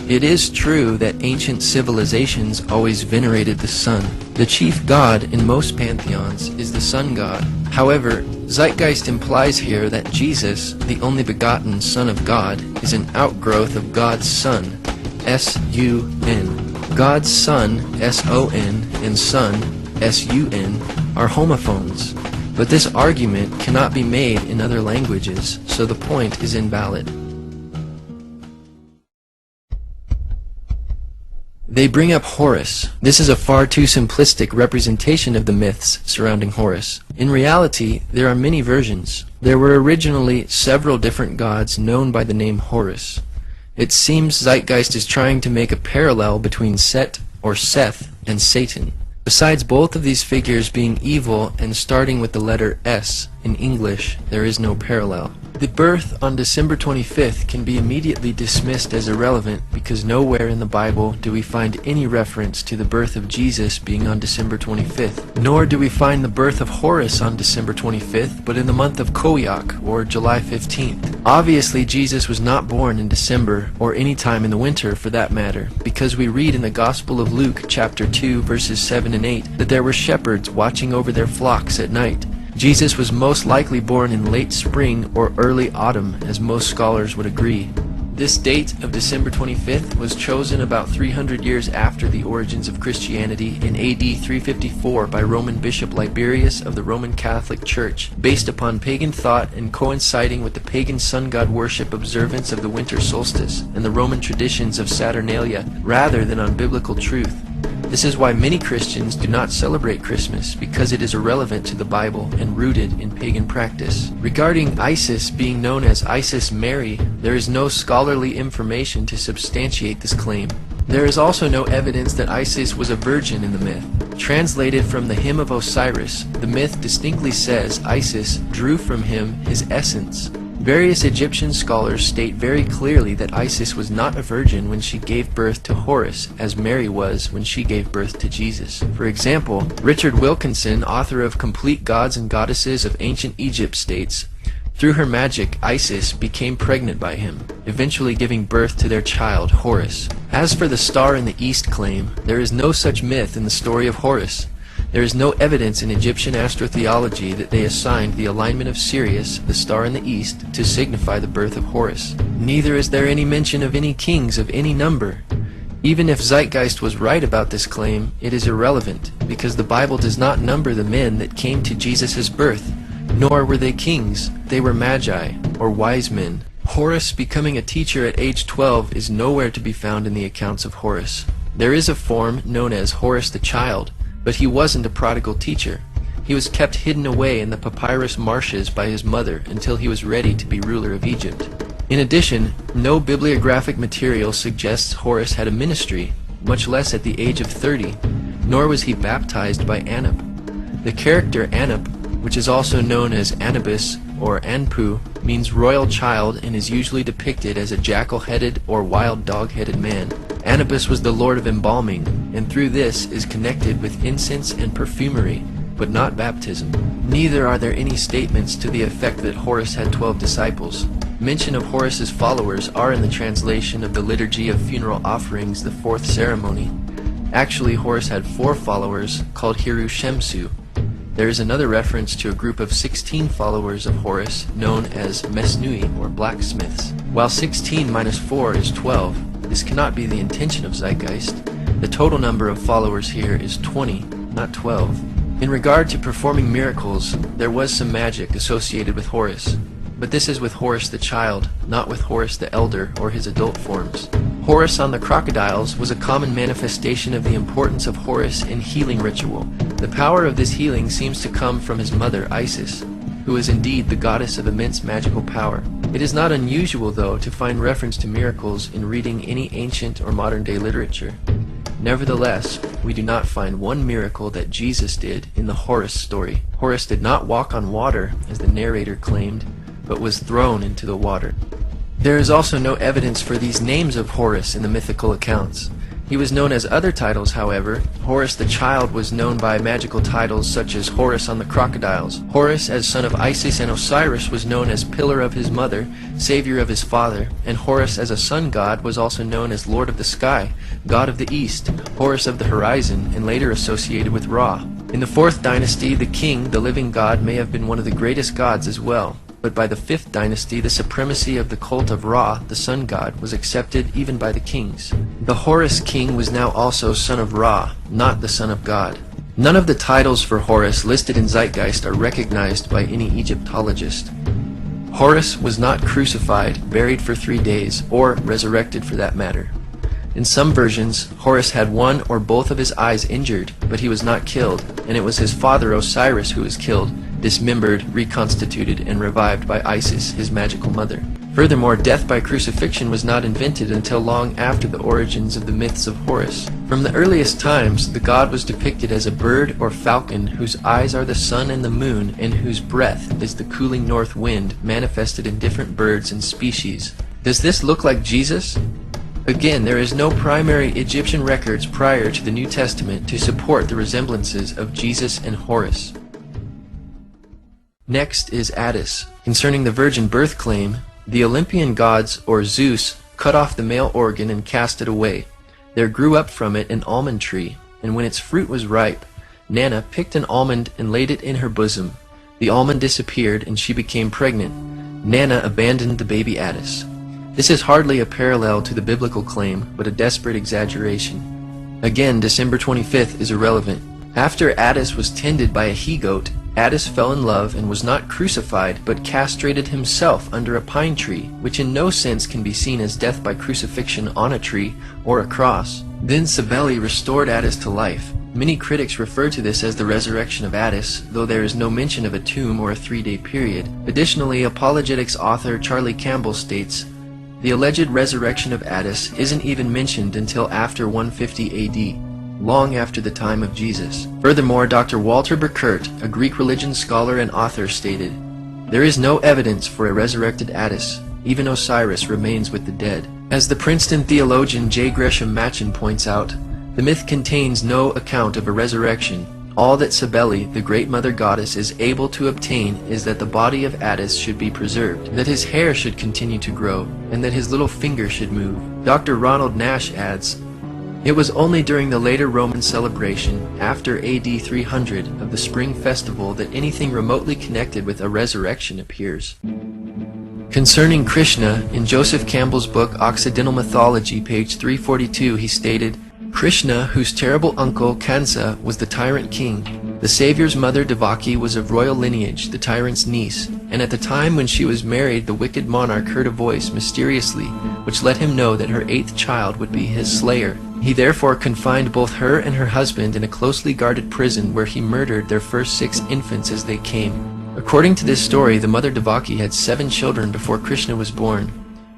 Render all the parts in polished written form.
It is true that ancient civilizations always venerated the sun. The chief god in most pantheons is the sun god. However, Zeitgeist implies here that Jesus, the only begotten Son of God, is an outgrowth of God's Son, S-U-N. God's Son, S-O-N, and Son, S-U-N, are homophones. But this argument cannot be made in other languages, so the point is invalid. They bring up Horus. This is a far too simplistic representation of the myths surrounding Horus. In reality, there are many versions. There were originally several different gods known by the name Horus. It seems Zeitgeist is trying to make a parallel between Set or Seth and Satan. Besides both of these figures being evil and starting with the letter S in English, there is no parallel. The birth on December 25th can be immediately dismissed as irrelevant because nowhere in the Bible do we find any reference to the birth of Jesus being on December 25th. Nor do we find the birth of Horus on December 25th, but in the month of Koyak, or July 15th. Obviously, Jesus was not born in December, or any time in the winter for that matter, because we read in the Gospel of Luke, chapter 2, verses 7 and 8, that there were shepherds watching over their flocks at night. Jesus was most likely born in late spring or early autumn, as most scholars would agree. This date of December 25th was chosen about 300 years after the origins of Christianity in AD 354 by Roman Bishop Liberius of the Roman Catholic Church, based upon pagan thought and coinciding with the pagan sun god worship observance of the winter solstice and the Roman traditions of Saturnalia, rather than on biblical truth. This is why many Christians do not celebrate Christmas, because it is irrelevant to the Bible and rooted in pagan practice. Regarding Isis being known as Isis Mary, there is no scholarly information to substantiate this claim. There is also no evidence that Isis was a virgin in the myth. Translated from the Hymn of Osiris, the myth distinctly says Isis drew from him his essence. Various Egyptian scholars state very clearly that Isis was not a virgin when she gave birth to Horus, as Mary was when she gave birth to Jesus. For example, Richard Wilkinson, author of Complete Gods and Goddesses of Ancient Egypt, states, "Through her magic, Isis became pregnant by him, eventually giving birth to their child, Horus." As for the star in the east claim, there is no such myth in the story of Horus. There is no evidence in Egyptian astrotheology that they assigned the alignment of Sirius, the star in the east, to signify the birth of Horus. Neither is there any mention of any kings of any number. Even if Zeitgeist was right about this claim, it is irrelevant, because the Bible does not number the men that came to Jesus' birth, nor were they kings, they were magi, or wise men. Horus becoming a teacher at age 12 is nowhere to be found in the accounts of Horus. There is a form known as Horus the Child, but he wasn't a prodigal teacher. He was kept hidden away in the papyrus marshes by his mother until he was ready to be ruler of Egypt. In addition, no bibliographic material suggests Horus had a ministry, much less at the age of 30, nor was he baptized by Anub. The character Anub, which is also known as Anubis or Anpu, means royal child and is usually depicted as a jackal-headed or wild dog-headed man. Anubis was the lord of embalming, and through this is connected with incense and perfumery, but not baptism. Neither are there any statements to the effect that Horus had 12 disciples. Mention of Horus's followers are in the translation of the Liturgy of Funeral Offerings, the fourth ceremony. Actually, Horus had 4 followers called Hiru Shemsu. There is another reference to a group of 16 followers of Horus known as Mesnui, or blacksmiths. While 16 minus 4 is 12, this cannot be the intention of Zeitgeist. The total number of followers here is 20, not 12. In regard to performing miracles, there was some magic associated with Horus, but this is with Horus the Child, not with Horus the Elder or his adult forms. Horus on the crocodiles was a common manifestation of the importance of Horus in healing ritual. The power of this healing seems to come from his mother Isis, who is indeed the goddess of immense magical power. It is not unusual, though, to find reference to miracles in reading any ancient or modern-day literature. Nevertheless, we do not find one miracle that Jesus did in the Horus story. Horus did not walk on water, as the narrator claimed, but was thrown into the water. There is also no evidence for these names of Horus in the mythical accounts. He was known as other titles, however. Horus the child was known by magical titles such as Horus on the crocodiles. Horus as son of Isis and Osiris was known as pillar of his mother, savior of his father, and Horus as a sun god was also known as lord of the sky, god of the east, Horus of the horizon, and later associated with Ra. In the 4th dynasty, the king, the living god, may have been one of the greatest gods as well. But by the 5th dynasty, the supremacy of the cult of Ra, the sun god, was accepted even by the kings. The Horus king was now also son of Ra, not the son of God. None of the titles for Horus listed in Zeitgeist are recognized by any Egyptologist. Horus was not crucified, buried for 3 days, or resurrected for that matter. In some versions, Horus had one or both of his eyes injured, but he was not killed, and it was his father Osiris who was killed, dismembered, reconstituted, and revived by Isis, his magical mother. Furthermore, death by crucifixion was not invented until long after the origins of the myths of Horus. From the earliest times, the god was depicted as a bird or falcon whose eyes are the sun and the moon, and whose breath is the cooling north wind, manifested in different birds and species. Does this look like Jesus? Again, there is no primary Egyptian records prior to the New Testament to support the resemblances of Jesus and Horus. Next is Attis. Concerning the virgin birth claim, the Olympian gods, or Zeus, cut off the male organ and cast it away. There grew up from it an almond tree, and when its fruit was ripe, Nana picked an almond and laid it in her bosom. The almond disappeared, and she became pregnant. Nana abandoned the baby Attis. This is hardly a parallel to the biblical claim, but a desperate exaggeration. Again, December 25th is irrelevant. After Attis was tended by a he-goat, Attis fell in love and was not crucified, but castrated himself under a pine tree, which in no sense can be seen as death by crucifixion on a tree or a cross. Then Cybele restored Attis to life. Many critics refer to this as the resurrection of Attis, though there is no mention of a tomb or a 3-day period. Additionally, apologetics author Charlie Campbell states, the alleged resurrection of Attis isn't even mentioned until after 150 AD. Long after the time of Jesus. Furthermore, Dr. Walter Burkert, a Greek religion scholar and author, stated, there is no evidence for a resurrected Attis. Even Osiris remains with the dead. As the Princeton theologian J. Gresham Machen points out, the myth contains no account of a resurrection. All that Cybele, the great mother goddess, is able to obtain is that the body of Attis should be preserved, that his hair should continue to grow, and that his little finger should move. Dr. Ronald Nash adds, it was only during the later Roman celebration, after AD 300, of the spring festival that anything remotely connected with a resurrection appears. Concerning Krishna, in Joseph Campbell's book Occidental Mythology, page 342, he stated, Krishna, whose terrible uncle Kansa was the tyrant king, the Savior's mother Devaki was of royal lineage, the tyrant's niece, and at the time when she was married, the wicked monarch heard a voice mysteriously, which let him know that her 8th child would be his slayer. He therefore confined both her and her husband in a closely guarded prison where he murdered their first 6 infants as they came. According to this story, the mother Devaki had 7 children before Krishna was born.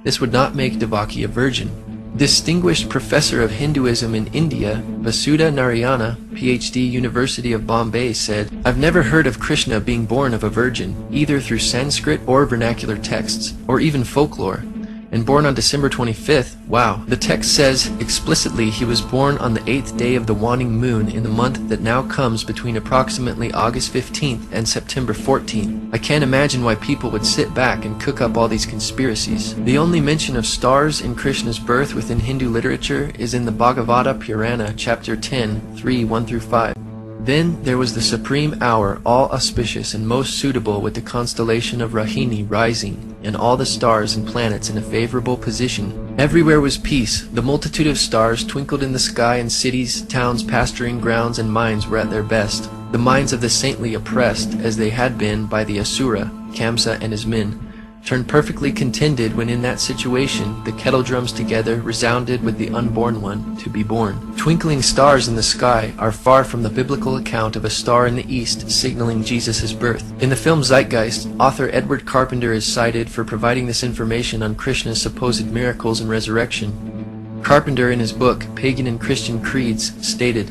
This would not make Devaki a virgin. Distinguished professor of Hinduism in India, Vasudha Narayana, PhD, University of Bombay, said, I've never heard of Krishna being born of a virgin, either through Sanskrit or vernacular texts, or even folklore. And born on December 25th, wow. The text says explicitly he was born on the 8th day of the waning moon in the month that now comes between approximately August 15th and September 14th. I can't imagine why people would sit back and cook up all these conspiracies. The only mention of stars in Krishna's birth within Hindu literature is in the Bhagavata Purana, chapter 10, 3, 1-5. Then there was the supreme hour, all auspicious and most suitable, with the constellation of Rahini rising, and all the stars and planets in a favorable position. Everywhere was peace. The multitude of stars twinkled in the sky, and cities, towns, pasturing grounds, and mines were at their best. The minds of the saintly oppressed, as they had been by the Asura, Kamsa and his men, turned perfectly contented when in that situation the kettle drums together resounded with the unborn one to be born. Twinkling stars in the sky are far from the biblical account of a star in the east signaling Jesus' birth. In the film Zeitgeist, author Edward Carpenter is cited for providing this information on Krishna's supposed miracles and resurrection. Carpenter, in his book Pagan and Christian Creeds, stated,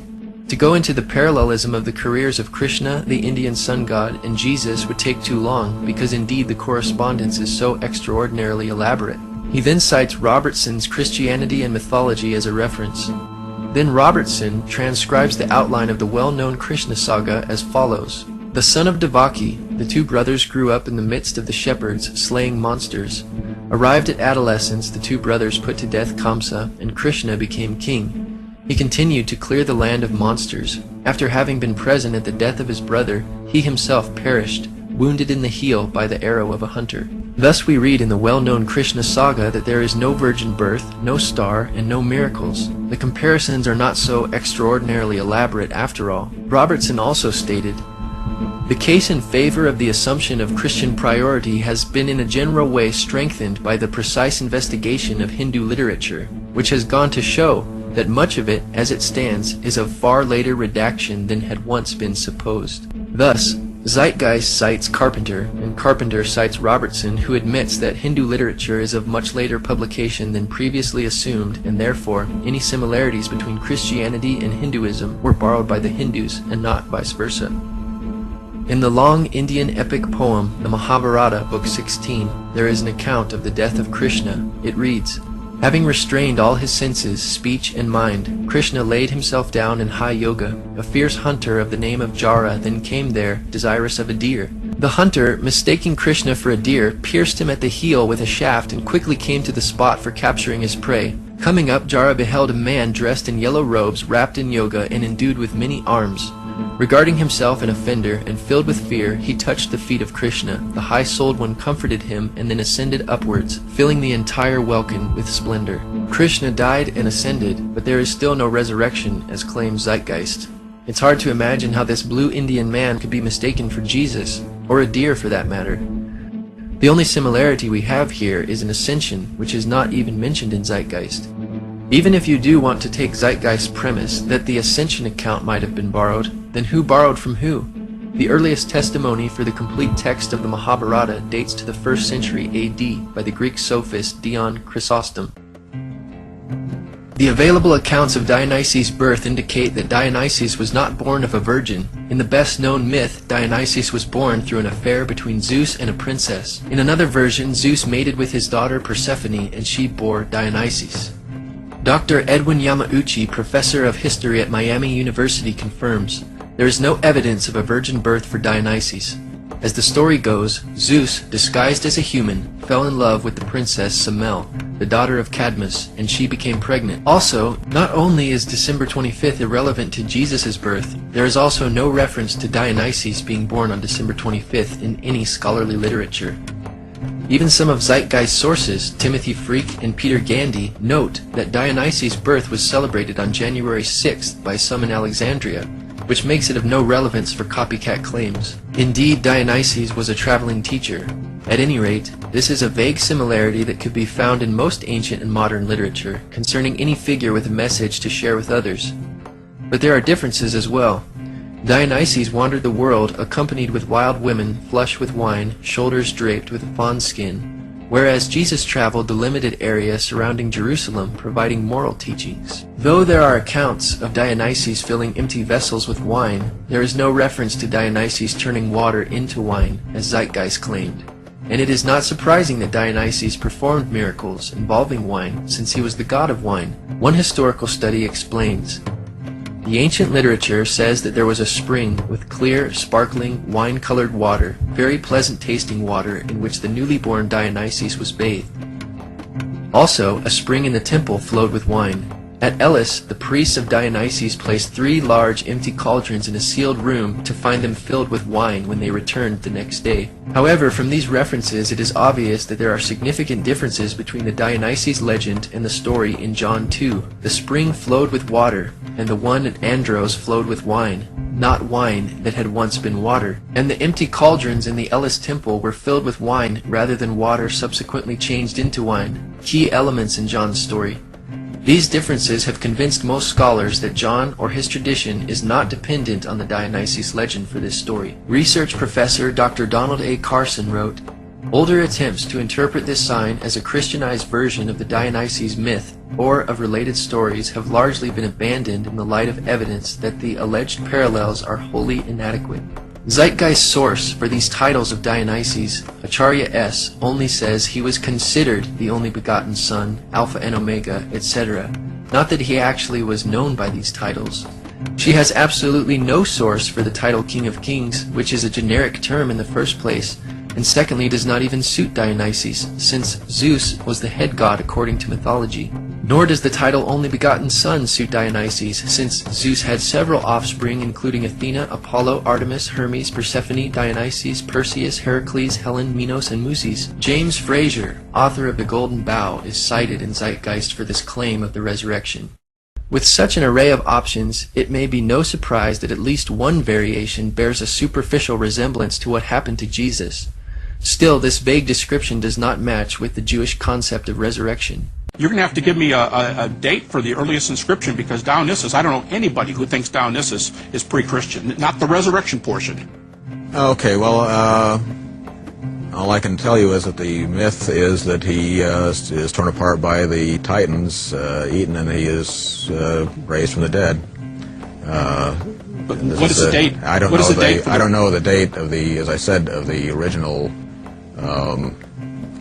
to go into the parallelism of the careers of Krishna, the Indian sun god, and Jesus would take too long, because indeed the correspondence is so extraordinarily elaborate. He then cites Robertson's Christianity and Mythology as a reference. Then Robertson transcribes the outline of the well-known Krishna saga as follows. The son of Devaki, the two brothers grew up in the midst of the shepherds, slaying monsters. Arrived at adolescence, the two brothers put to death Kamsa, and Krishna became king. He continued to clear the land of monsters. After having been present at the death of his brother, he himself perished, wounded in the heel by the arrow of a hunter. Thus we read in the well-known Krishna saga that there is no virgin birth, no star, and no miracles. The comparisons are not so extraordinarily elaborate after all. Robertson also stated, the case in favor of the assumption of Christian priority has been in a general way strengthened by the precise investigation of Hindu literature, which has gone to show that much of it, as it stands, is of far later redaction than had once been supposed. Thus, Zeitgeist cites Carpenter, and Carpenter cites Robertson, who admits that Hindu literature is of much later publication than previously assumed, and therefore any similarities between Christianity and Hinduism were borrowed by the Hindus and not vice versa. In the long Indian epic poem, the Mahabharata, Book 16, there is an account of the death of Krishna. It reads, having restrained all his senses, speech, and mind, Krishna laid himself down in high yoga. A fierce hunter of the name of Jara then came there, desirous of a deer. The hunter, mistaking Krishna for a deer, pierced him at the heel with a shaft and quickly came to the spot for capturing his prey. Coming up, Jara beheld a man dressed in yellow robes, wrapped in yoga, and endued with many arms. Regarding himself an offender, and filled with fear, he touched the feet of Krishna. The high-souled one comforted him, and then ascended upwards, filling the entire welkin with splendor. Krishna died and ascended, but there is still no resurrection, as claims Zeitgeist. It's hard to imagine how this blue Indian man could be mistaken for Jesus, or a deer for that matter. The only similarity we have here is an ascension, which is not even mentioned in Zeitgeist. Even if you do want to take Zeitgeist's premise that the ascension account might have been borrowed, then who borrowed from who? The earliest testimony for the complete text of the Mahabharata dates to the 1st century AD by the Greek sophist Dion Chrysostom. The available accounts of Dionysus' birth indicate that Dionysus was not born of a virgin. In the best-known myth, Dionysus was born through an affair between Zeus and a princess. In another version, Zeus mated with his daughter Persephone, and she bore Dionysus. Dr. Edwin Yamauchi, professor of history at Miami University, confirms there is no evidence of a virgin birth for Dionysus. As the story goes, Zeus, disguised as a human, fell in love with the princess Semele, the daughter of Cadmus, and she became pregnant. Also, not only is December 25th irrelevant to Jesus' birth, there is also no reference to Dionysus being born on December 25th in any scholarly literature. Even some of Zeitgeist's sources, Timothy Freke and Peter Gandy, note that Dionysus' birth was celebrated on January 6th by some in Alexandria, which makes it of no relevance for copycat claims. Indeed, Dionysus was a traveling teacher. At any rate, this is a vague similarity that could be found in most ancient and modern literature concerning any figure with a message to share with others. But there are differences as well. Dionysus wandered the world accompanied with wild women, flushed with wine, shoulders draped with fawn skin, whereas Jesus traveled the limited area surrounding Jerusalem, providing moral teachings. Though there are accounts of Dionysus filling empty vessels with wine, there is no reference to Dionysus turning water into wine, as Zeitgeist claimed. And it is not surprising that Dionysus performed miracles involving wine, since he was the god of wine. One historical study explains, the ancient literature says that there was a spring with clear, sparkling, wine-colored water, very pleasant-tasting water in which the newly born Dionysus was bathed. Also, a spring in the temple flowed with wine. At Elis, the priests of Dionysus placed 3 large empty cauldrons in a sealed room to find them filled with wine when they returned the next day. However, from these references it is obvious that there are significant differences between the Dionysus legend and the story in John 2. The spring flowed with water, and the one at Andros flowed with wine, not wine that had once been water. And the empty cauldrons in the Elis temple were filled with wine rather than water subsequently changed into wine. Key elements in John's story. These differences have convinced most scholars that John or his tradition is not dependent on the Dionysus legend for this story. Research professor Dr. Donald A. Carson wrote, older attempts to interpret this sign as a Christianized version of the Dionysus myth or of related stories have largely been abandoned in the light of evidence that the alleged parallels are wholly inadequate. Zeitgeist's source for these titles of Dionysus, Acharya S., only says he was considered the only begotten son, Alpha and Omega, etc., not that he actually was known by these titles. She has absolutely no source for the title King of Kings, which is a generic term in the first place, and secondly does not even suit Dionysus, since Zeus was the head god according to mythology. Nor does the title Only Begotten Son suit Dionysus, since Zeus had several offspring including Athena, Apollo, Artemis, Hermes, Persephone, Dionysus, Perseus, Heracles, Helen, Minos, and Muses. James Frazer, author of The Golden Bough, is cited in Zeitgeist for this claim of the resurrection. With such an array of options, it may be no surprise that at least one variation bears a superficial resemblance to what happened to Jesus. Still, this vague description does not match with the Jewish concept of resurrection. You're going to have to give me a date for the earliest inscription, because Dionysus, I don't know anybody who thinks Dionysus is pre-Christian, not the resurrection portion. Okay, well, all I can tell you is that the myth is that he is torn apart by the Titans, eaten, and he is raised from the dead. But what is the date? I don't know the date of the, as I said, of the original,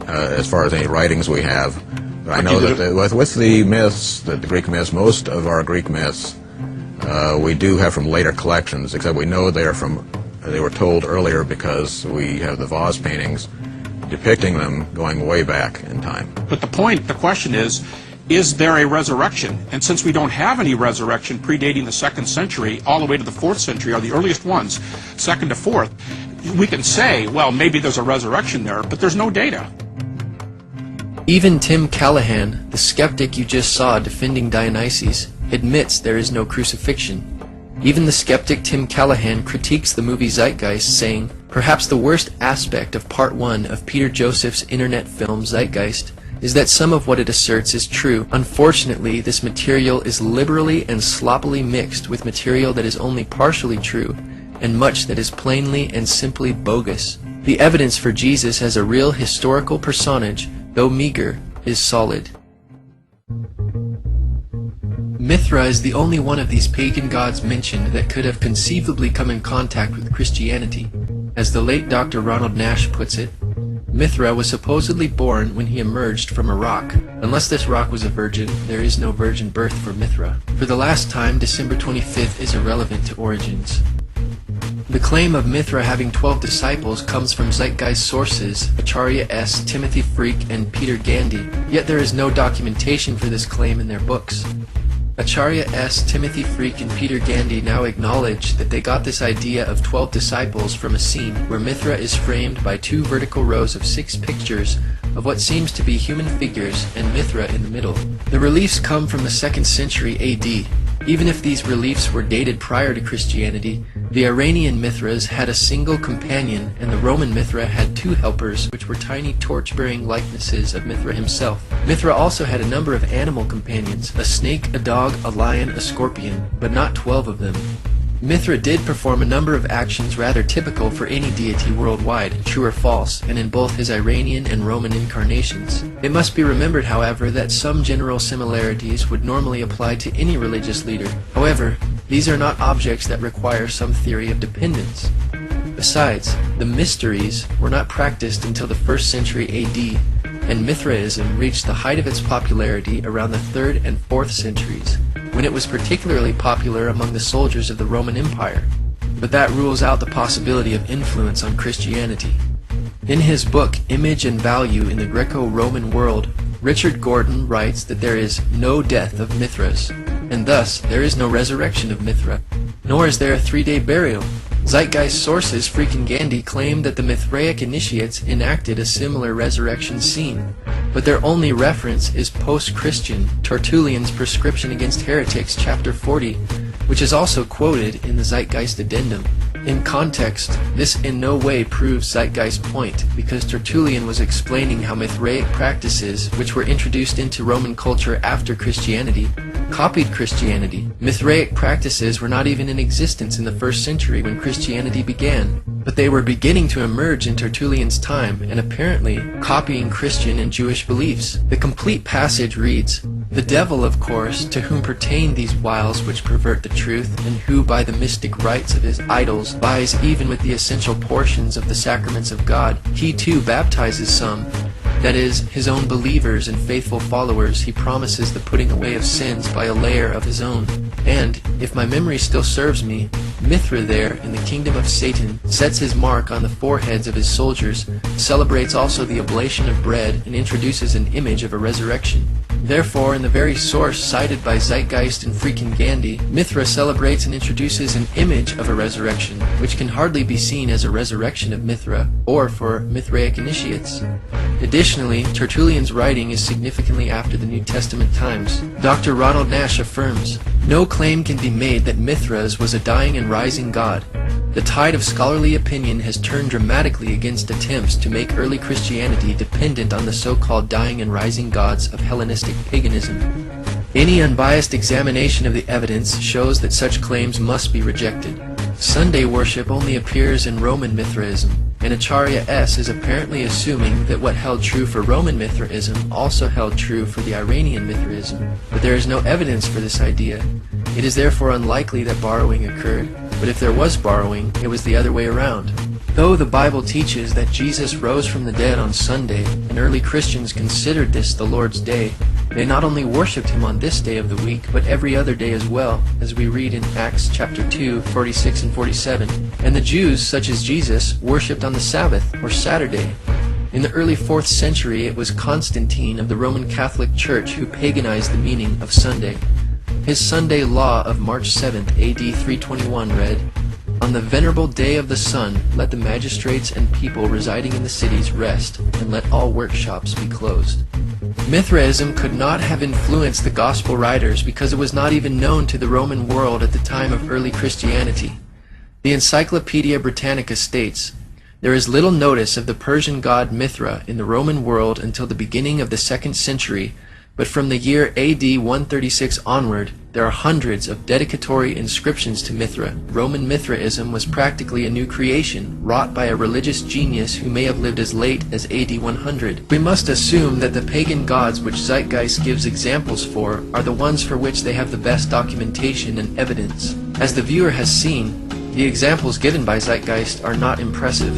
as far as any writings we have. But I know that with the myths, the Greek myths, most of our Greek myths, we do have from later collections, except we know they were told earlier because we have the vase paintings depicting them going way back in time. But the question is there a resurrection? And since we don't have any resurrection predating the 2nd century all the way to the 4th century, are the earliest ones, 2nd to 4th, we can say, well, maybe there's a resurrection there, but there's no data. Even Tim Callahan, the skeptic you just saw defending Dionysus, admits there is no crucifixion. Even the skeptic Tim Callahan critiques the movie Zeitgeist, saying, "Perhaps the worst aspect of Part 1 of Peter Joseph's internet film Zeitgeist is that some of what it asserts is true. Unfortunately, this material is liberally and sloppily mixed with material that is only partially true, and much that is plainly and simply bogus. The evidence for Jesus as a real historical personage, though meager, is solid." Mithra is the only one of these pagan gods mentioned that could have conceivably come in contact with Christianity. As the late Dr. Ronald Nash puts it, Mithra was supposedly born when he emerged from a rock. Unless this rock was a virgin, there is no virgin birth for Mithra. For the last time, December 25th is irrelevant to origins. The claim of Mithra having 12 disciples comes from Zeitgeist sources, Acharya S., Timothy Freak, and Peter Gandy, yet there is no documentation for this claim in their books. Acharya S., Timothy Freak, and Peter Gandy now acknowledge that they got this idea of 12 disciples from a scene where Mithra is framed by 2 vertical rows of 6 pictures of what seems to be human figures and Mithra in the middle. The reliefs come from the 2nd century AD. Even if these reliefs were dated prior to Christianity, the Iranian Mithras had a single companion, and the Roman Mithra had 2 helpers, which were tiny torch-bearing likenesses of Mithra himself. Mithra also had a number of animal companions, a snake, a dog, a lion, a scorpion, but not 12 of them. Mithra did perform a number of actions rather typical for any deity worldwide, true or false, and in both his Iranian and Roman incarnations. It must be remembered, however, that some general similarities would normally apply to any religious leader. However, these are not objects that require some theory of dependence. Besides, the mysteries were not practiced until the 1st century AD, and Mithraism reached the height of its popularity around the 3rd and 4th centuries, when it was particularly popular among the soldiers of the Roman Empire. But that rules out the possibility of influence on Christianity. In his book, Image and Value in the Greco-Roman World, Richard Gordon writes that there is no death of Mithras, and thus there is no resurrection of Mithra, nor is there a 3-day burial. Zeitgeist sources, Freak and Gandy, claim that the Mithraic initiates enacted a similar resurrection scene, but their only reference is post-Christian, Tertullian's Prescription Against Heretics, chapter 40, which is also quoted in the Zeitgeist Addendum. In context, this in no way proves Zeitgeist's point, because Tertullian was explaining how Mithraic practices, which were introduced into Roman culture after Christianity, copied Christianity. Mithraic practices were not even in existence in the 1st century when Christianity began, but they were beginning to emerge in Tertullian's time and apparently copying Christian and Jewish beliefs. The complete passage reads, "The devil, of course, to whom pertain these wiles which pervert the truth, and who by the mystic rites of his idols vies even with the essential portions of the sacraments of God, he too baptizes some, That is, his own believers and faithful followers, he promises the putting away of sins by a layer of his own. And, if my memory still serves me, Mithra there, in the kingdom of Satan, sets his mark on the foreheads of his soldiers, celebrates also the oblation of bread, and introduces an image of a resurrection. Therefore, in the very source cited by Zeitgeist and freaking Gandhi, Mithra celebrates and introduces an image of a resurrection, which can hardly be seen as a resurrection of Mithra, or for Mithraic initiates. Additionally, Tertullian's writing is significantly after the New Testament times. Dr. Ronald Nash affirms, "No claim can be made that Mithras was a dying and rising god. The tide of scholarly opinion has turned dramatically against attempts to make early Christianity dependent on the so-called dying and rising gods of Hellenistic paganism. Any unbiased examination of the evidence shows that such claims must be rejected. Sunday worship only appears in Roman Mithraism, and Acharya S. is apparently assuming that what held true for Roman Mithraism also held true for the Iranian Mithraism, but there is no evidence for this idea. It is therefore unlikely that borrowing occurred, but if there was borrowing, it was the other way around. Though the Bible teaches that Jesus rose from the dead on Sunday, and early Christians considered this the Lord's Day, they not only worshipped him on this day of the week, but every other day as well, as we read in Acts chapter 2, 46 and 47. And the Jews, such as Jesus, worshipped on the Sabbath, or Saturday. In the early 4th century, it was Constantine of the Roman Catholic Church who paganized the meaning of Sunday. His Sunday law of March 7th, AD 321 read, "On the venerable day of the sun, let the magistrates and people residing in the cities rest, and let all workshops be closed." Mithraism could not have influenced the Gospel writers because it was not even known to the Roman world at the time of early Christianity. The Encyclopedia Britannica states, "There is little notice of the Persian god Mithra in the Roman world until the beginning of the 2nd century, but from the year AD 136 onward, there are hundreds of dedicatory inscriptions to Mithra. Roman Mithraism was practically a new creation, wrought by a religious genius who may have lived as late as AD 100. We must assume that the pagan gods which Zeitgeist gives examples for are the ones for which they have the best documentation and evidence. As the viewer has seen, the examples given by Zeitgeist are not impressive.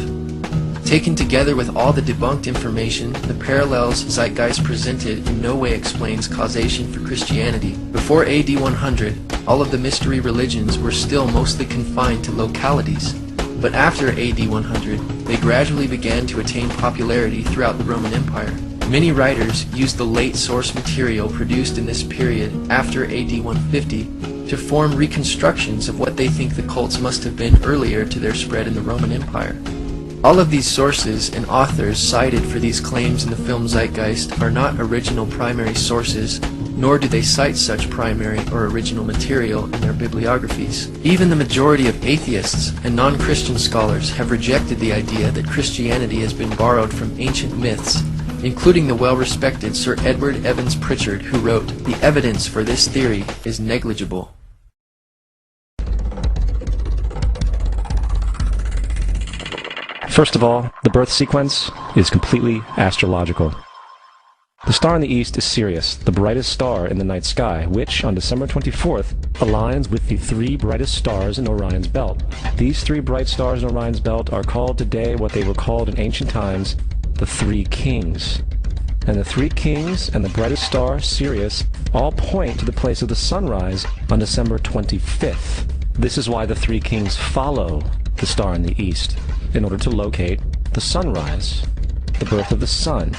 Taken together with all the debunked information, the parallels Zeitgeist presented in no way explains causation for Christianity. Before AD 100, all of the mystery religions were still mostly confined to localities. But after AD 100, they gradually began to attain popularity throughout the Roman Empire. Many writers used the late source material produced in this period after AD 150 to form reconstructions of what they think the cults must have been earlier to their spread in the Roman Empire. All of these sources and authors cited for these claims in the film Zeitgeist are not original primary sources, nor do they cite such primary or original material in their bibliographies. Even the majority of atheists and non-Christian scholars have rejected the idea that Christianity has been borrowed from ancient myths, including the well-respected Sir Edward Evans Pritchard, who wrote, "The evidence for this theory is negligible." First of all, the birth sequence is completely astrological. The star in the east is Sirius, the brightest star in the night sky, which, on December 24th, aligns with the 3 brightest stars in Orion's belt. These 3 bright stars in Orion's belt are called today what they were called in ancient times, the 3 kings. And the 3 kings and the brightest star, Sirius, all point to the place of the sunrise on December 25th. This is why the 3 kings follow the star in the east, in order to locate the sunrise, the birth of the sun.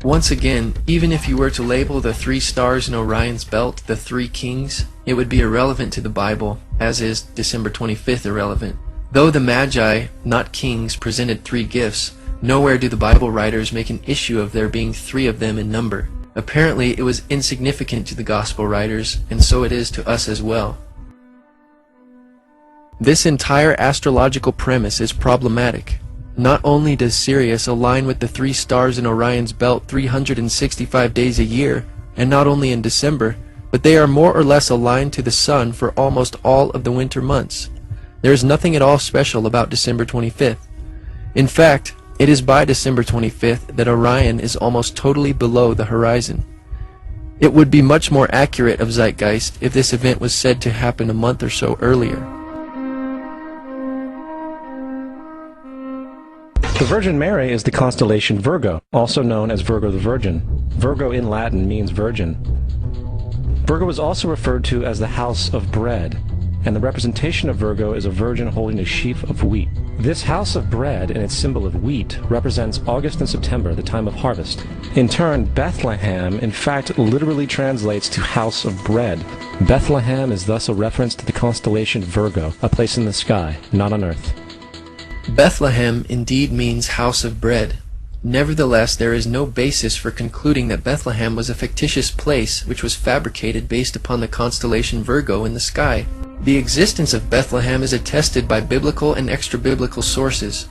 Once again, even if you were to label the 3 stars in Orion's belt the 3 kings, it would be irrelevant to the Bible, as is December 25th irrelevant. Though the Magi, not kings, presented 3 gifts, nowhere do the Bible writers make an issue of there being 3 of them in number. Apparently, it was insignificant to the Gospel writers, and so it is to us as well. This entire astrological premise is problematic. Not only does Sirius align with the 3 stars in Orion's belt 365 days a year, and not only in December, but they are more or less aligned to the sun for almost all of the winter months. There is nothing at all special about December 25th. In fact, it is by December 25th that Orion is almost totally below the horizon. It would be much more accurate of Zeitgeist if this event was said to happen a month or so earlier. The Virgin Mary is the constellation Virgo, also known as Virgo the Virgin. Virgo in Latin means virgin. Virgo is also referred to as the house of bread, and the representation of Virgo is a virgin holding a sheaf of wheat. This house of bread and its symbol of wheat represents August and September, the time of harvest. In turn, Bethlehem in fact literally translates to house of bread. Bethlehem is thus a reference to the constellation Virgo, a place in the sky, not on earth. Bethlehem indeed means house of bread. Nevertheless, there is no basis for concluding that Bethlehem was a fictitious place which was fabricated based upon the constellation Virgo in the sky. The existence of Bethlehem is attested by biblical and extra-biblical sources.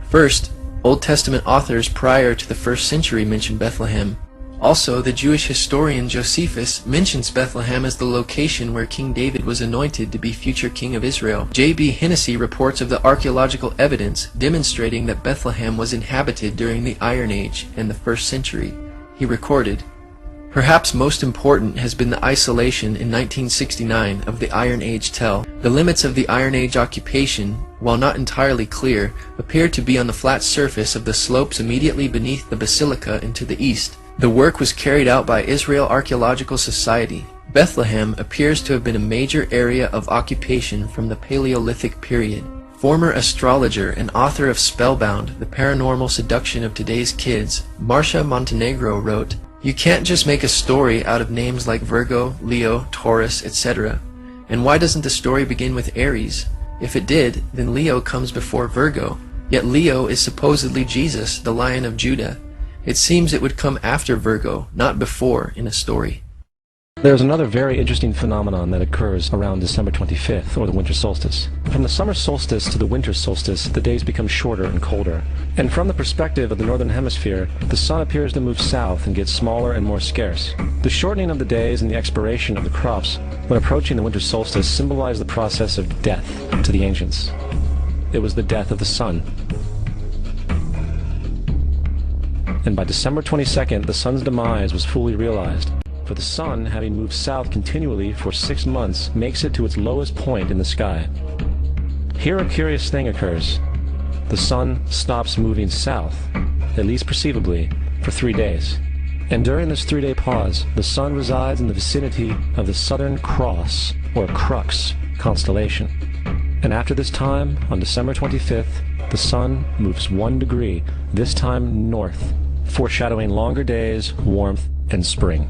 First, Old Testament authors prior to the 1st century mention Bethlehem. Also, the Jewish historian Josephus mentions Bethlehem as the location where King David was anointed to be future king of Israel. J.B. Hennessy reports of the archaeological evidence demonstrating that Bethlehem was inhabited during the Iron Age and the 1st century. He recorded, "Perhaps most important has been the isolation in 1969 of the Iron Age tell. The limits of the Iron Age occupation, while not entirely clear, appear to be on the flat surface of the slopes immediately beneath the basilica and to the east. The work was carried out by Israel Archaeological Society. Bethlehem appears to have been a major area of occupation from the Paleolithic period." Former astrologer and author of Spellbound, The Paranormal Seduction of Today's Kids, Marcia Montenegro wrote, "You can't just make a story out of names like Virgo, Leo, Taurus, etc. And why doesn't the story begin with Aries? If it did, then Leo comes before Virgo. Yet Leo is supposedly Jesus, the Lion of Judah. It seems it would come after Virgo, not before, in a story." There's another very interesting phenomenon that occurs around December 25th, or the winter solstice. From the summer solstice to the winter solstice, the days become shorter and colder. And from the perspective of the northern hemisphere, the sun appears to move south and get smaller and more scarce. The shortening of the days and the expiration of the crops when approaching the winter solstice symbolize the process of death to the ancients. It was the death of the sun. And by December 22nd, the sun's demise was fully realized. For the sun, having moved south continually for 6 months, makes it to its lowest point in the sky. Here a curious thing occurs. The sun stops moving south, at least perceivably, for 3 days. And during this 3-day pause, the sun resides in the vicinity of the Southern Cross, or Crux, constellation. And after this time, on December 25th, the sun moves 1 degree, this time north, foreshadowing longer days, warmth, and spring.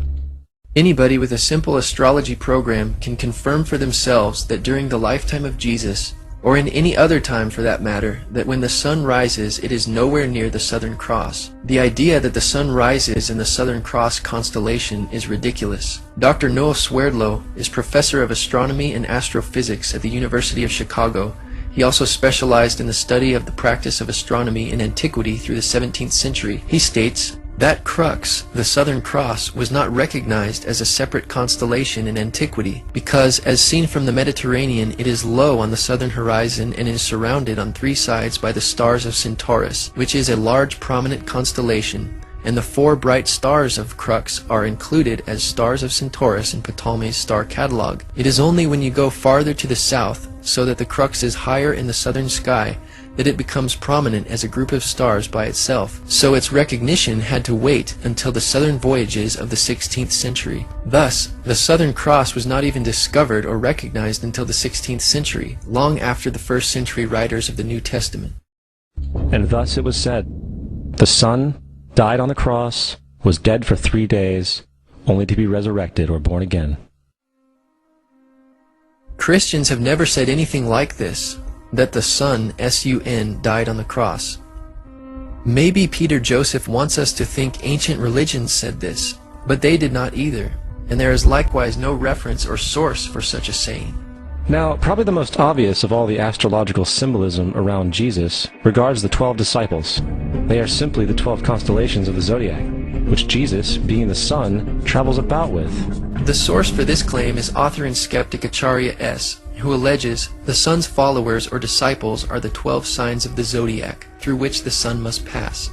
Anybody with a simple astrology program can confirm for themselves that during the lifetime of Jesus, or in any other time for that matter, that when the sun rises, it is nowhere near the Southern Cross. The idea that the sun rises in the Southern Cross constellation is ridiculous. Dr. Noah Swerdlow is professor of astronomy and astrophysics at the University of Chicago. He also specialized in the study of the practice of astronomy in antiquity through the 17th century. He states, "That crux, the Southern Cross, was not recognized as a separate constellation in antiquity, because, as seen from the Mediterranean, it is low on the southern horizon and is surrounded on 3 sides by the stars of Centaurus, which is a large prominent constellation, and the 4 bright stars of Crux are included as stars of Centaurus in Ptolemy's star catalog. It is only when you go farther to the south, so that the Crux is higher in the southern sky, that it becomes prominent as a group of stars by itself, so its recognition had to wait until the southern voyages of the 16th century. Thus, the Southern Cross was not even discovered or recognized until the 16th century, long after the 1st century writers of the New Testament." And thus it was said, "The Son died on the cross, was dead for 3 days, only to be resurrected or born again." Christians have never said anything like this, that the Son, S-U-N, died on the cross. Maybe Peter Joseph wants us to think ancient religions said this, but they did not either, and there is likewise no reference or source for such a saying. Now, probably the most obvious of all the astrological symbolism around Jesus regards the 12 disciples. They are simply the 12 constellations of the zodiac, which Jesus, being the sun, travels about with. The source for this claim is author and skeptic Acharya S., who alleges the sun's followers or disciples are the 12 signs of the zodiac through which the sun must pass.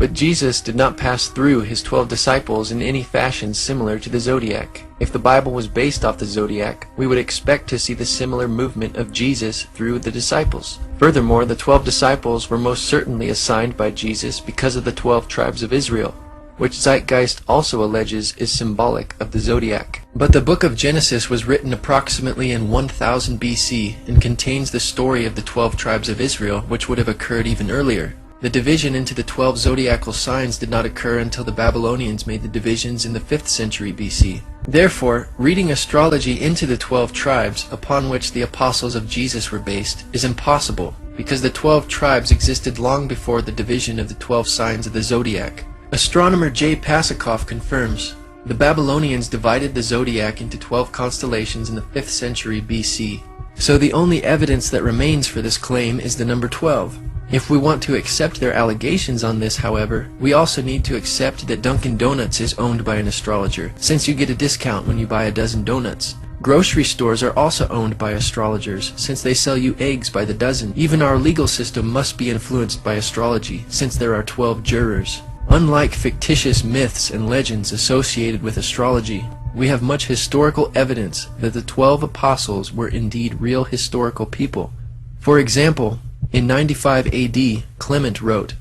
But Jesus did not pass through his 12 disciples in any fashion similar to the zodiac. If the Bible was based off the zodiac, we would expect to see the similar movement of Jesus through the disciples. Furthermore, the 12 disciples were most certainly assigned by Jesus because of the 12 tribes of Israel, which Zeitgeist also alleges is symbolic of the zodiac. But the book of Genesis was written approximately in 1000 BC and contains the story of the 12 tribes of Israel, which would have occurred even earlier. The division into the 12 zodiacal signs did not occur until the Babylonians made the divisions in the 5th century BC. Therefore, reading astrology into the 12 tribes upon which the apostles of Jesus were based is impossible, because the 12 tribes existed long before the division of the 12 signs of the zodiac. Astronomer J. Pasakoff confirms, the Babylonians divided the zodiac into 12 constellations in the 5th century BC. So the only evidence that remains for this claim is the number 12. If we want to accept their allegations on this, however, we also need to accept that Dunkin' Donuts is owned by an astrologer, since you get a discount when you buy a dozen donuts. Grocery stores are also owned by astrologers, since they sell you eggs by the dozen. Even our legal system must be influenced by astrology, since there are 12 jurors. Unlike fictitious myths and legends associated with astrology, we have much historical evidence that the 12 apostles were indeed real historical people. For example, in 95 AD, Clement wrote,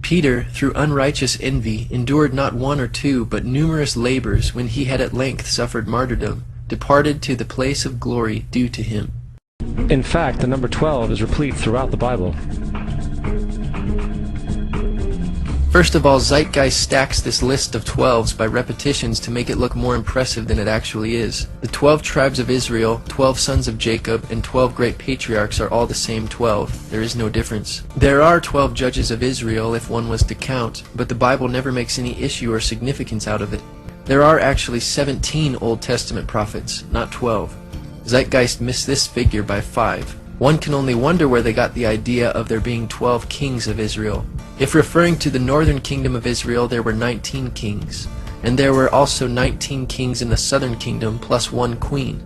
Peter, through unrighteous envy, endured not one or two, but numerous labors, when he had at length suffered martyrdom, departed to the place of glory due to him. In fact, the number 12 is replete throughout the Bible. First of all, Zeitgeist stacks this list of 12s by repetitions to make it look more impressive than it actually is. The 12 tribes of Israel, 12 sons of Jacob, and 12 great patriarchs are all the same 12. There is no difference. There are 12 judges of Israel if one was to count, but the Bible never makes any issue or significance out of it. There are actually 17 Old Testament prophets, not 12. Zeitgeist missed this figure by 5. One can only wonder where they got the idea of there being 12 kings of Israel. If referring to the northern kingdom of Israel, there were 19 kings, and there were also 19 kings in the southern kingdom plus 1 queen.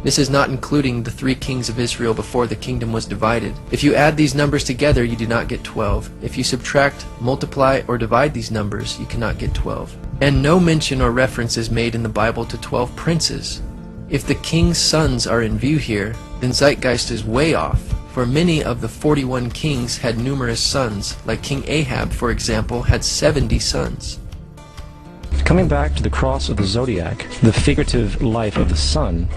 This is not including the 3 kings of Israel before the kingdom was divided. If you add these numbers together, you do not get 12. If you subtract, multiply, or divide these numbers, you cannot get 12. And no mention or reference is made in the Bible to 12 princes. If the king's sons are in view here, then Zeitgeist is way off, for many of the 41 kings had numerous sons, like King Ahab, for example, had 70 sons. Coming back to the cross of the zodiac, the figurative life of the sun,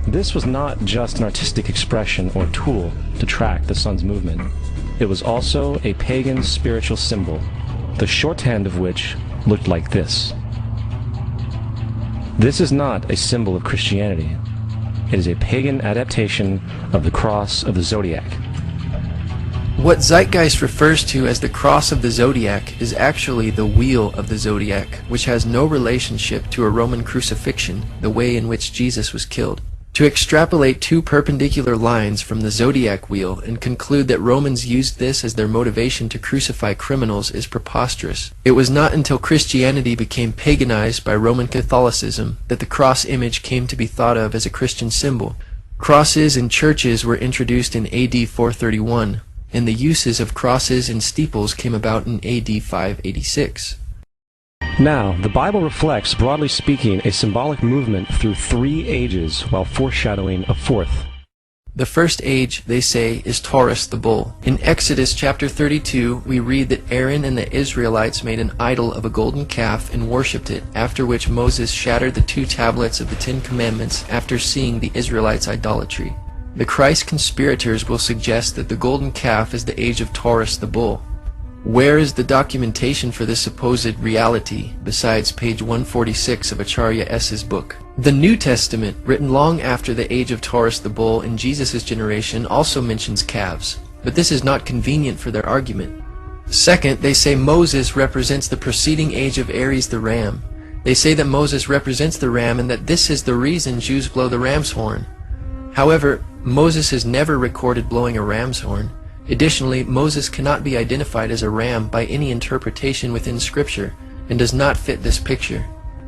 this was not just an artistic expression or tool to track the sun's movement. It was also a pagan spiritual symbol, the shorthand of which looked like this. This is not a symbol of Christianity. It is a pagan adaptation of the cross of the zodiac. What Zeitgeist refers to as the cross of the zodiac is actually the wheel of the zodiac, which has no relationship to a Roman crucifixion, the way in which Jesus was killed. To extrapolate 2 perpendicular lines from the zodiac wheel and conclude that Romans used this as their motivation to crucify criminals is preposterous. It was not until Christianity became paganized by Roman Catholicism that the cross image came to be thought of as a Christian symbol. Crosses in churches were introduced in AD 431, and the uses of crosses in steeples came about in AD 586. Now, the Bible reflects, broadly speaking, a symbolic movement through 3 ages while foreshadowing a 4th. The first age, they say, is Taurus the bull. In Exodus chapter 32, we read that Aaron and the Israelites made an idol of a golden calf and worshipped it, after which Moses shattered the 2 tablets of the 10 Commandments after seeing the Israelites' idolatry. The Christ conspirators will suggest that the golden calf is the age of Taurus the bull. Where is the documentation for this supposed reality, besides page 146 of Acharya S.'s book? The New Testament, written long after the age of Taurus the bull in Jesus' generation, also mentions calves, but this is not convenient for their argument. Second, they say Moses represents the preceding age of Aries the ram. They say that Moses represents the ram and that this is the reason Jews blow the ram's horn. However, Moses is never recorded blowing a ram's horn. Additionally, Moses cannot be identified as a ram by any interpretation within Scripture, and does not fit this picture.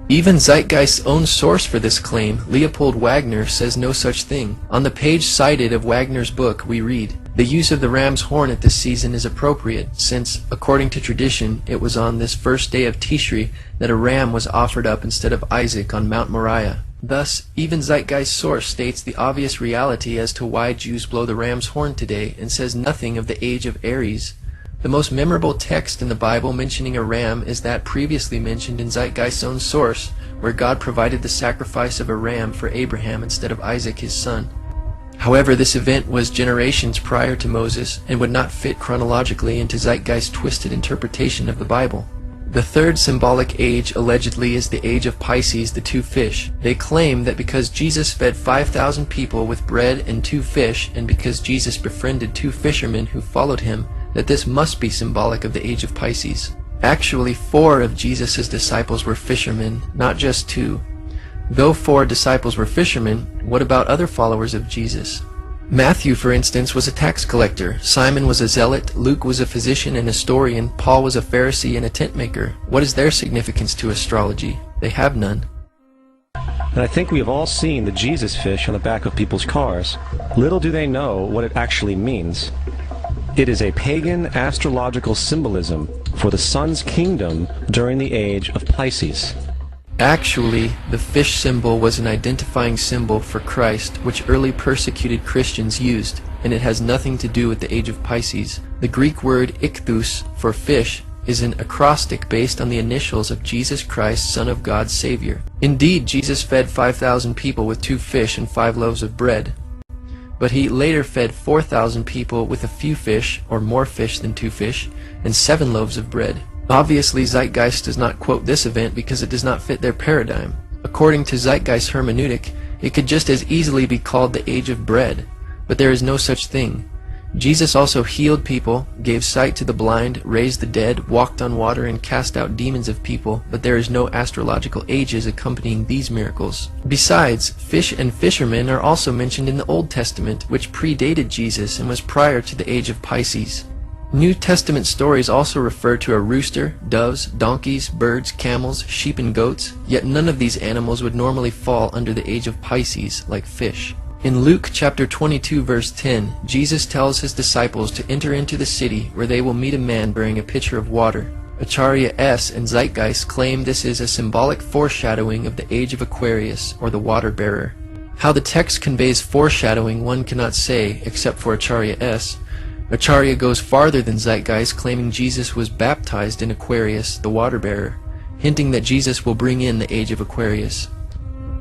Even Zeitgeist's own source for this claim, Leopold Wagner, says no such thing. On the page cited of Wagner's book, we read, "The use of the ram's horn at this season is appropriate, since, according to tradition, it was on this first day of Tishri that a ram was offered up instead of Isaac on Mount Moriah. Thus, even Zeitgeist source states the obvious reality as to why Jews blow the ram's horn today and says nothing of the age of Aries. The most memorable text in the Bible mentioning a ram is that previously mentioned in Zeitgeist's own source, where God provided the sacrifice of a ram for Abraham instead of Isaac his son. However, this event was generations prior to Moses and would not fit chronologically into Zeitgeist's twisted interpretation of the Bible. The third symbolic age allegedly is the age of Pisces, the two fish. They claim that because Jesus fed 5,000 people with bread and 2 fish, and because Jesus befriended 2 fishermen who followed him, that this must be symbolic of the age of Pisces. Actually, 4 of Jesus' disciples were fishermen, not just 2. Though 4 disciples were fishermen, what about other followers of Jesus? Matthew, for instance, was a tax collector, Simon was a zealot, Luke was a physician and historian, Paul was a Pharisee and a tent maker. What is their significance to astrology? They have none. And I think we have all seen the Jesus fish on the back of people's cars. Little do they know what it actually means. It is a pagan astrological symbolism for the sun's kingdom during the age of Pisces. Actually, the fish symbol was an identifying symbol for Christ, which early persecuted Christians used, and it has nothing to do with the age of Pisces. The Greek word ichthus for fish is an acrostic based on the initials of Jesus Christ, Son of God, Savior. Indeed, Jesus fed 5,000 people with 2 fish and 5 loaves of bread. But he later fed 4,000 people with a few fish, or more fish than 2 fish, and 7 loaves of bread. Obviously, Zeitgeist does not quote this event because it does not fit their paradigm. According to Zeitgeist hermeneutic, it could just as easily be called the age of bread, but there is no such thing. Jesus also healed people, gave sight to the blind, raised the dead, walked on water, and cast out demons of people, but there is no astrological ages accompanying these miracles. Besides, fish and fishermen are also mentioned in the Old Testament, which predated Jesus and was prior to the age of Pisces. New Testament stories also refer to a rooster, doves, donkeys, birds, camels, sheep, and goats, yet none of these animals would normally fall under the age of Pisces, like fish. In Luke chapter 22 verse 10, Jesus tells his disciples to enter into the city where they will meet a man bearing a pitcher of water. Acharya S. and Zeitgeist claim this is a symbolic foreshadowing of the age of Aquarius, or the water bearer. How the text conveys foreshadowing one cannot say, except for Acharya S. Acharya goes farther than Zeitgeist, claiming Jesus was baptized in Aquarius, the water bearer, hinting that Jesus will bring in the age of Aquarius.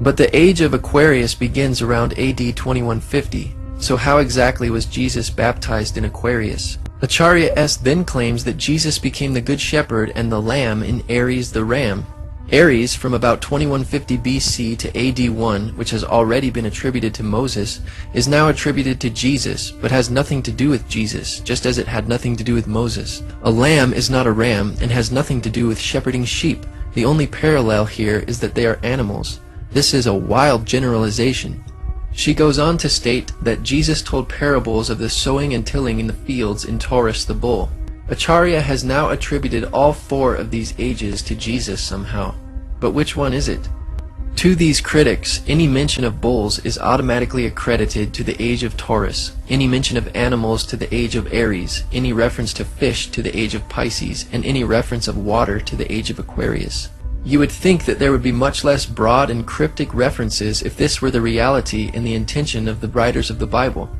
But the age of Aquarius begins around AD 2150, so how exactly was Jesus baptized in Aquarius? Acharya S. then claims that Jesus became the Good Shepherd and the Lamb in Aries the Ram. Aries, from about 2150 BC to AD 1, which has already been attributed to Moses, is now attributed to Jesus, but has nothing to do with Jesus, just as it had nothing to do with Moses. A lamb is not a ram, and has nothing to do with shepherding sheep. The only parallel here is that they are animals. This is a wild generalization. She goes on to state that Jesus told parables of the sowing and tilling in the fields in Taurus the bull. Acharya has now attributed all 4 of these ages to Jesus somehow. But which one is it? To these critics, any mention of bulls is automatically accredited to the age of Taurus, any mention of animals to the age of Aries, any reference to fish to the age of Pisces, and any reference of water to the age of Aquarius. You would think that there would be much less broad and cryptic references if this were the reality and the intention of the writers of the Bible.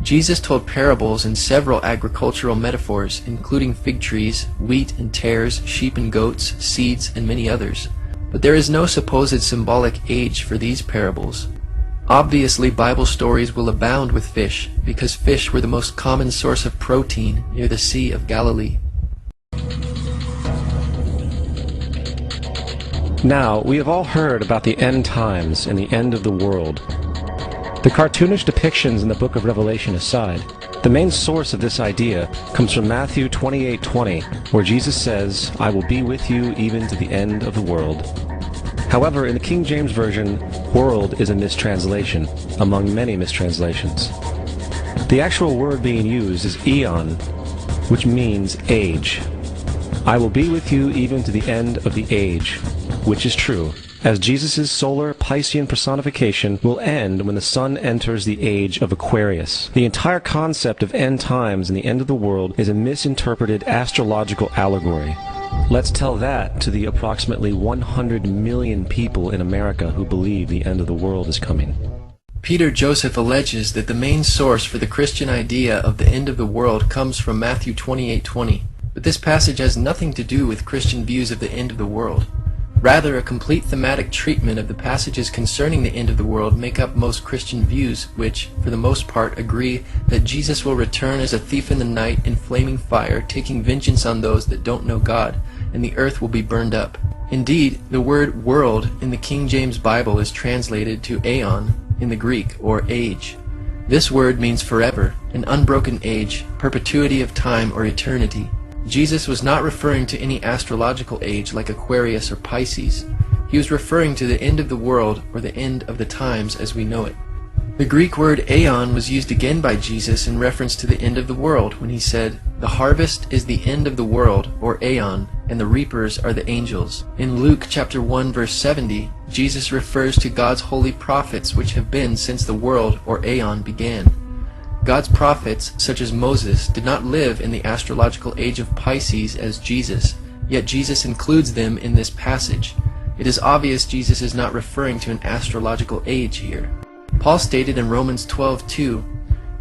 Jesus told parables and several agricultural metaphors, including fig trees, wheat and tares, sheep and goats, seeds, and many others. But there is no supposed symbolic age for these parables. Obviously, Bible stories will abound with fish, because fish were the most common source of protein near the Sea of Galilee. Now, we have all heard about the end times and the end of the world. The cartoonish depictions in the book of Revelation aside, the main source of this idea comes from Matthew 28:20, where Jesus says, "I will be with you even to the end of the world." However, in the King James Version, world is a mistranslation, among many mistranslations. The actual word being used is eon, which means age. I will be with you even to the end of the age, which is true, as Jesus' solar Piscean personification will end when the sun enters the age of Aquarius. The entire concept of end times and the end of the world is a misinterpreted astrological allegory. Let's tell that to the approximately 100 million people in America who believe the end of the world is coming. Peter Joseph alleges that the main source for the Christian idea of the end of the world comes from Matthew 28:20, but this passage has nothing to do with Christian views of the end of the world. Rather, a complete thematic treatment of the passages concerning the end of the world make up most Christian views, which, for the most part, agree that Jesus will return as a thief in the night in flaming fire, taking vengeance on those that don't know God, and the earth will be burned up. Indeed, the word world in the King James Bible is translated to aeon in the Greek, or age. This word means forever, an unbroken age, perpetuity of time or eternity. Jesus was not referring to any astrological age like Aquarius or Pisces. He was referring to the end of the world or the end of the times as we know it. The Greek word aeon was used again by Jesus in reference to the end of the world when he said, "The harvest is the end of the world," or aeon, and the reapers are the angels. In Luke chapter 1 verse 70, Jesus refers to God's holy prophets which have been since the world or aeon began. God's prophets, such as Moses, did not live in the astrological age of Pisces as Jesus, yet Jesus includes them in this passage. It is obvious Jesus is not referring to an astrological age here. Paul stated in Romans 12:2,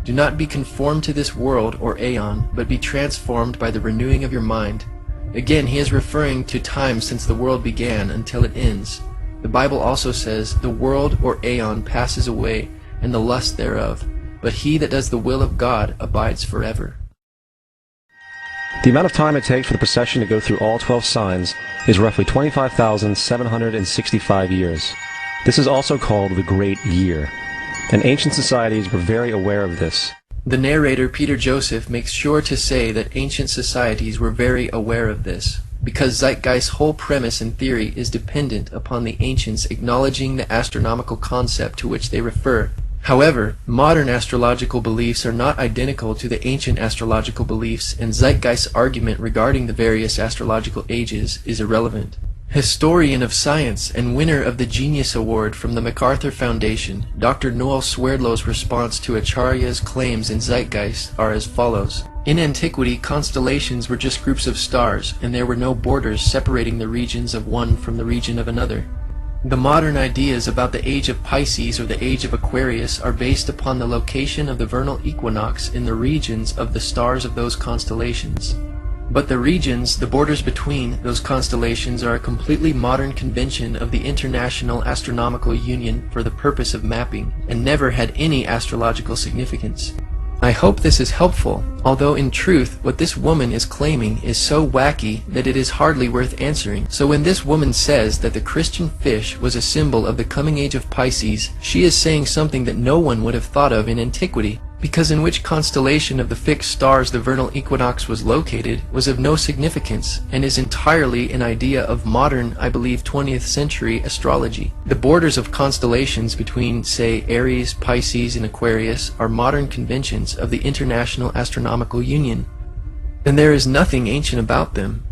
"Do not be conformed to this world or aeon, but be transformed by the renewing of your mind." Again, he is referring to time since the world began until it ends. The Bible also says, "The world or aeon passes away, and the lust thereof. But he that does the will of God abides forever." The amount of time it takes for the procession to go through all 12 signs is roughly 25,765 years. This is also called the Great Year, and ancient societies were very aware of this. The narrator, Peter Joseph, makes sure to say that ancient societies were very aware of this, because Zeitgeist's whole premise and theory is dependent upon the ancients acknowledging the astronomical concept to which they refer. However, modern astrological beliefs are not identical to the ancient astrological beliefs, and Zeitgeist's argument regarding the various astrological ages is irrelevant. Historian of science and winner of the Genius Award from the MacArthur Foundation, Dr. Noel Swerdlow's response to Acharya's claims in Zeitgeist are as follows. In antiquity, constellations were just groups of stars, and there were no borders separating the regions of one from the region of another. The modern ideas about the age of Pisces or the age of Aquarius are based upon the location of the vernal equinox in the regions of the stars of those constellations. But the regions, the borders between those constellations, are a completely modern convention of the International Astronomical Union for the purpose of mapping, and never had any astrological significance. I hope this is helpful, although in truth what this woman is claiming is so wacky that it is hardly worth answering. So when this woman says that the Christian fish was a symbol of the coming age of Pisces, she is saying something that no one would have thought of in antiquity, because in which constellation of the fixed stars the vernal equinox was located was of no significance, and is entirely an idea of modern, I believe 20th century astrology. The borders of constellations between, say, Aries, Pisces, and Aquarius are modern conventions of the International Astronomical Union, and there is nothing ancient about them.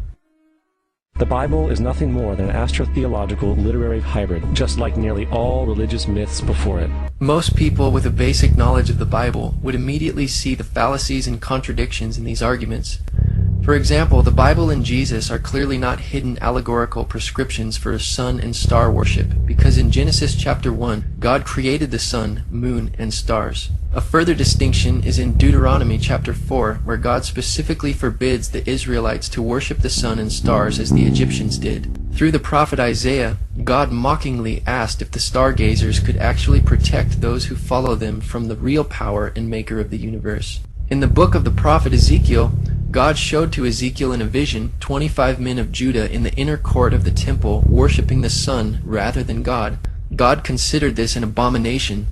The Bible is nothing more than an astrotheological literary hybrid, just like nearly all religious myths before it. Most people with a basic knowledge of the Bible would immediately see the fallacies and contradictions in these arguments. For example, the Bible and Jesus are clearly not hidden allegorical prescriptions for sun and star worship, because in Genesis chapter 1, God created the sun, moon, and stars. A further distinction is in Deuteronomy chapter 4, where God specifically forbids the Israelites to worship the sun and stars as the Egyptians did. Through the prophet Isaiah, God mockingly asked if the stargazers could actually protect those who follow them from the real power and maker of the universe. In the book of the prophet Ezekiel, God showed to Ezekiel in a vision 25 men of Judah in the inner court of the temple worshiping the sun rather than God. God considered this an abomination.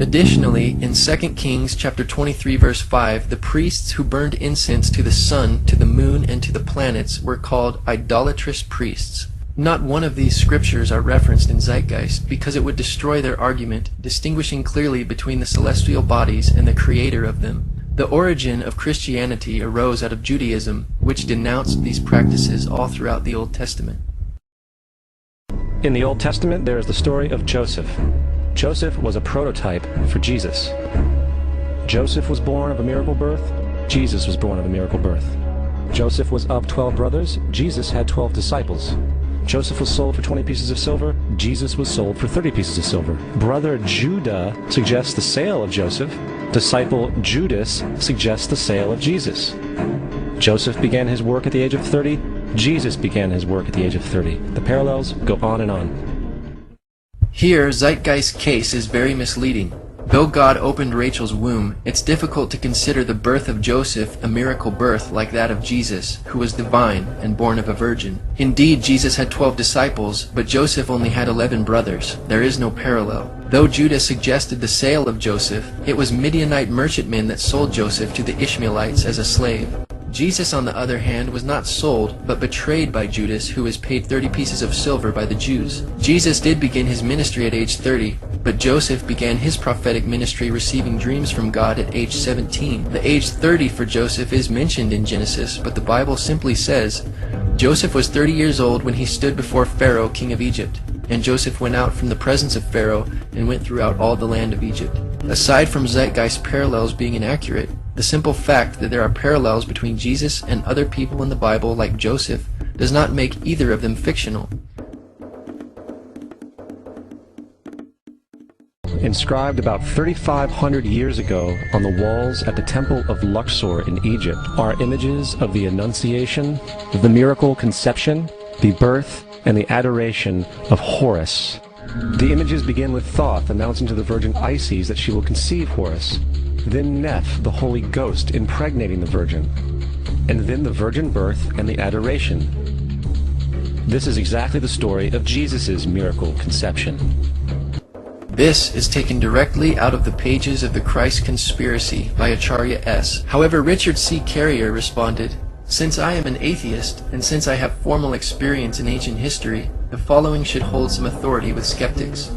Additionally, in 2 Kings chapter 23 verse 5, the priests who burned incense to the sun, to the moon, and to the planets were called idolatrous priests. Not one of these scriptures are referenced in Zeitgeist, because it would destroy their argument, distinguishing clearly between the celestial bodies and the creator of them. The origin of Christianity arose out of Judaism, which denounced these practices all throughout the Old Testament. In the Old Testament, there is the story of Joseph. Joseph was a prototype for Jesus. Joseph was born of a miracle birth. Jesus was born of a miracle birth. Joseph was of 12 brothers. Jesus had 12 disciples. Joseph was sold for 20 pieces of silver. Jesus was sold for 30 pieces of silver. Brother Judah suggests the sale of Joseph. Disciple Judas suggests the sale of Jesus. Joseph began his work at the age of 30. Jesus began his work at the age of 30. The parallels go on and on. Here, Zeitgeist's case is very misleading. Though God opened Rachel's womb, it's difficult to consider the birth of Joseph a miracle birth like that of Jesus, who was divine and born of a virgin. Indeed, Jesus had 12 disciples, but Joseph only had 11 brothers. There is no parallel. Though Judah suggested the sale of Joseph, it was Midianite merchantmen that sold Joseph to the Ishmaelites as a slave. Jesus, on the other hand, was not sold, but betrayed by Judas, who was paid 30 pieces of silver by the Jews. Jesus did begin his ministry at age 30, but Joseph began his prophetic ministry receiving dreams from God at age 17. The age 30 for Joseph is mentioned in Genesis, but the Bible simply says, Joseph was 30 years old when he stood before Pharaoh, king of Egypt. And Joseph went out from the presence of Pharaoh and went throughout all the land of Egypt. Aside from Zeitgeist parallels being inaccurate, the simple fact that there are parallels between Jesus and other people in the Bible like Joseph does not make either of them fictional. Inscribed about 3,500 years ago on the walls at the Temple of Luxor in Egypt are images of the Annunciation, the miracle conception, the birth, and the adoration of Horus. The images begin with Thoth announcing to the Virgin Isis that she will conceive Horus, then Neph, the Holy Ghost, impregnating the Virgin, and then the virgin birth and the adoration. This is exactly the story of Jesus' miracle conception. This is taken directly out of the pages of The Christ Conspiracy by Acharya S. However, Richard C. Carrier responded, "Since I am an atheist, and since I have formal experience in ancient history, the following should hold some authority with skeptics.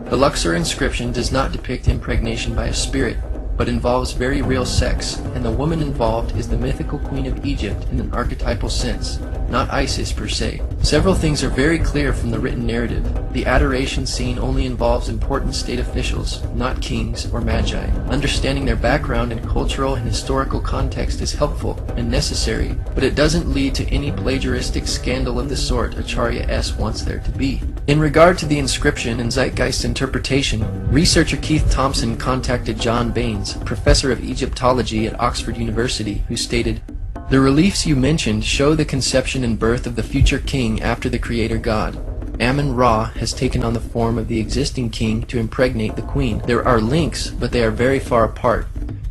The Luxor inscription does not depict impregnation by a spirit, but involves very real sex, and the woman involved is the mythical queen of Egypt in an archetypal sense, not Isis per se. Several things are very clear from the written narrative. The adoration scene only involves important state officials, not kings or magi. Understanding their background and cultural and historical context is helpful and necessary, but it doesn't lead to any plagiaristic scandal of the sort Acharya S. wants there to be." In regard to the inscription and Zeitgeist interpretation, researcher Keith Thompson contacted John Baines, professor of Egyptology at Oxford University, who stated, "The reliefs you mentioned show the conception and birth of the future king after the creator god. Amun-Ra has taken on the form of the existing king to impregnate the queen. There are links, but they are very far apart.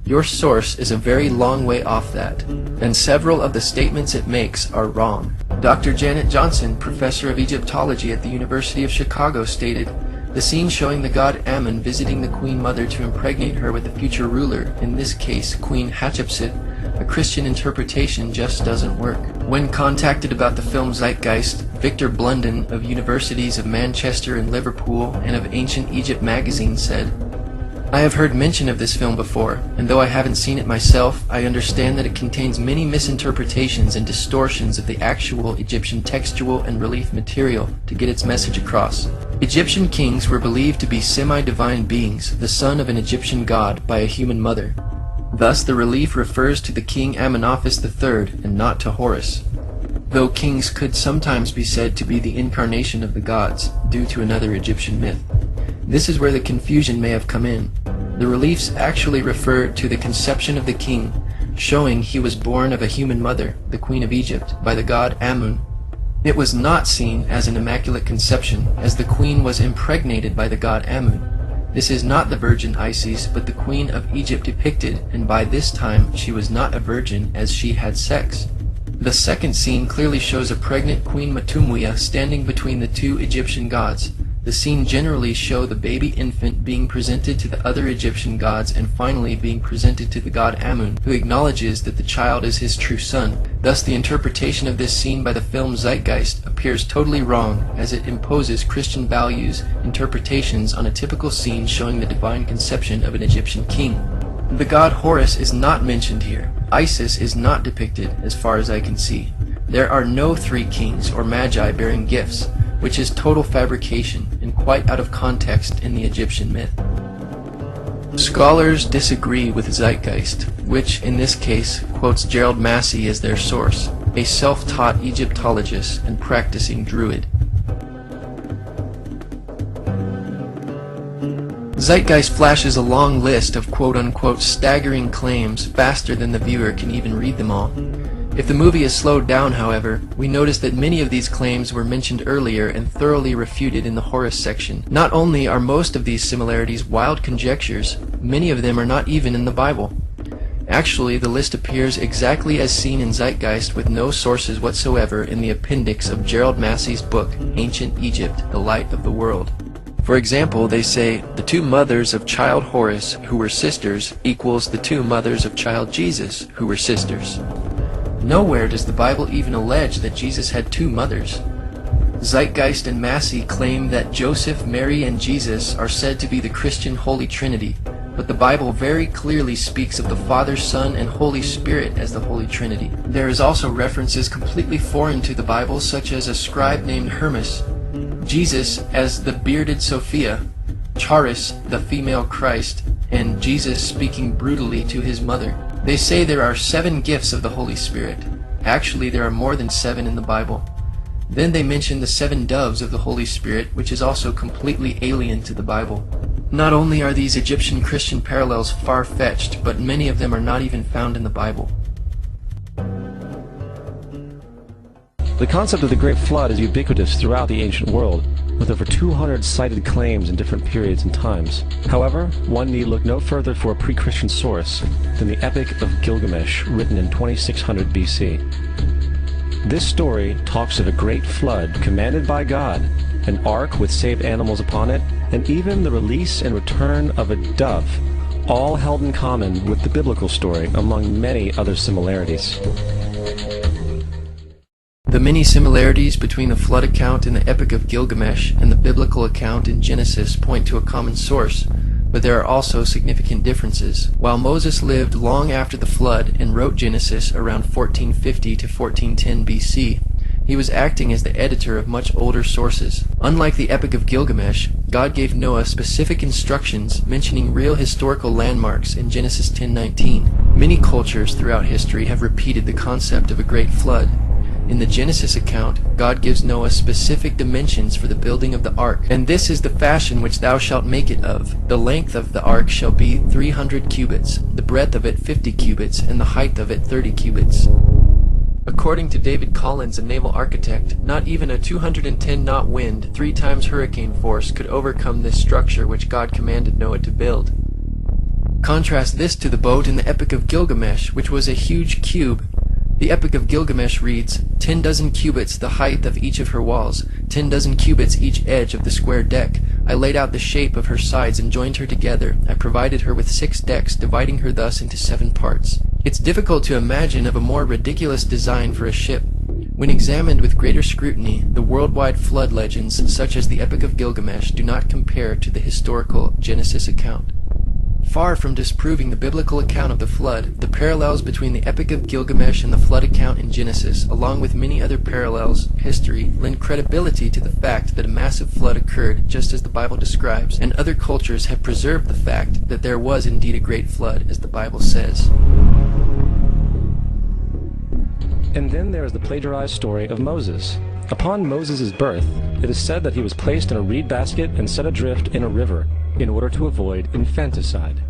Your source is a very long way off that, and several of the statements it makes are wrong." Dr. Janet Johnson, professor of Egyptology at the University of Chicago, stated, "The scene showing the god Amun visiting the queen mother to impregnate her with the future ruler, in this case Queen Hatshepsut, a Christian interpretation just doesn't work." When contacted about the film Zeitgeist, Victor Blunden of Universities of Manchester and Liverpool and of Ancient Egypt magazine said, "I have heard mention of this film before, and though I haven't seen it myself, I understand that it contains many misinterpretations and distortions of the actual Egyptian textual and relief material to get its message across. Egyptian kings were believed to be semi-divine beings, the son of an Egyptian god by a human mother. Thus the relief refers to the king Amenophis III and not to Horus, though kings could sometimes be said to be the incarnation of the gods, due to another Egyptian myth. This is where the confusion may have come in. The reliefs actually refer to the conception of the king, showing he was born of a human mother, the queen of Egypt, by the god Amun. It was not seen as an immaculate conception, as the queen was impregnated by the god Amun. This is not the virgin Isis, but the queen of Egypt depicted, and by this time she was not a virgin as she had sex. The second scene clearly shows a pregnant Queen Matumuya standing between the two Egyptian gods. The scene generally shows the baby infant being presented to the other Egyptian gods and finally being presented to the god Amun, who acknowledges that the child is his true son. Thus the interpretation of this scene by the film Zeitgeist appears totally wrong, as it imposes Christian values interpretations on a typical scene showing the divine conception of an Egyptian king. The god Horus is not mentioned here. Isis is not depicted, as far as I can see. There are no three kings or magi bearing gifts, which is total fabrication and quite out of context in the Egyptian myth. Scholars disagree with Zeitgeist, which in this case quotes Gerald Massey as their source. a self-taught Egyptologist and practicing Druid. Zeitgeist flashes a long list of quote-unquote staggering claims faster than the viewer can even read them all. If the movie is slowed down, however, we notice that many of these claims were mentioned earlier and thoroughly refuted in the Horus section. Not only are most of these similarities wild conjectures, many of them are not even in the Bible. Actually, the list appears exactly as seen in Zeitgeist with no sources whatsoever in the appendix of Gerald Massey's book, Ancient Egypt, The Light of the World. For example, they say, the two mothers of child Horus, who were sisters, equals the two mothers of child Jesus, who were sisters. Nowhere does the Bible even allege that Jesus had two mothers. Zeitgeist and Massey claim that Joseph, Mary, and Jesus are said to be the Christian Holy Trinity, but the Bible very clearly speaks of the Father, Son, and Holy Spirit as the Holy Trinity. There is also references completely foreign to the Bible, such as a scribe named Hermas, Jesus as the bearded Sophia, Charis, the female Christ, and Jesus speaking brutally to his mother. They say there are 7 gifts of the Holy Spirit. Actually, there are more than 7 in the Bible. Then they mention the 7 doves of the Holy Spirit, which is also completely alien to the Bible. Not only are these Egyptian Christian parallels far-fetched, but many of them are not even found in the Bible. The concept of the Great Flood is ubiquitous throughout the ancient world, with over 200 cited claims in different periods and times. However, one need look no further for a pre-Christian source than the Epic of Gilgamesh, written in 2600 BC. This story talks of a great flood commanded by God, an ark with saved animals upon it, and even the release and return of a dove, all held in common with the biblical story, among many other similarities. The many similarities between the flood account in the Epic of Gilgamesh and the biblical account in Genesis point to a common source, but there are also significant differences. While Moses lived long after the flood and wrote Genesis around 1450 to 1410 BC, he was acting as the editor of much older sources. Unlike the Epic of Gilgamesh, God gave Noah specific instructions mentioning real historical landmarks in Genesis 10:19. Many cultures throughout history have repeated the concept of a great flood. In the Genesis account, God gives Noah specific dimensions for the building of the ark, and this is the fashion which thou shalt make it of. The length of the ark shall be 300 cubits, the breadth of it 50 cubits, and the height of it 30 cubits. According to David Collins, a naval architect, not even a 210-knot wind, 3 times hurricane force, could overcome this structure which God commanded Noah to build. Contrast this to the boat in the Epic of Gilgamesh, which was a huge cube. The Epic of Gilgamesh reads, 10 dozen cubits the height of each of her walls, 10 dozen cubits each edge of the square deck. I laid out the shape of her sides and joined her together. I provided her with 6 decks, dividing her thus into 7 parts. It's difficult to imagine of a more ridiculous design for a ship. When examined with greater scrutiny, the worldwide flood legends, such as the Epic of Gilgamesh, do not compare to the historical Genesis account. Far from disproving the biblical account of the flood, the parallels between the Epic of Gilgamesh and the flood account in Genesis, along with many other parallels, history, lend credibility to the fact that a massive flood occurred just as the Bible describes, and other cultures have preserved the fact that there was indeed a great flood, as the Bible says. And then there is the plagiarized story of Moses. Upon Moses' birth, it is said that he was placed in a reed basket and set adrift in a river in order to avoid infanticide.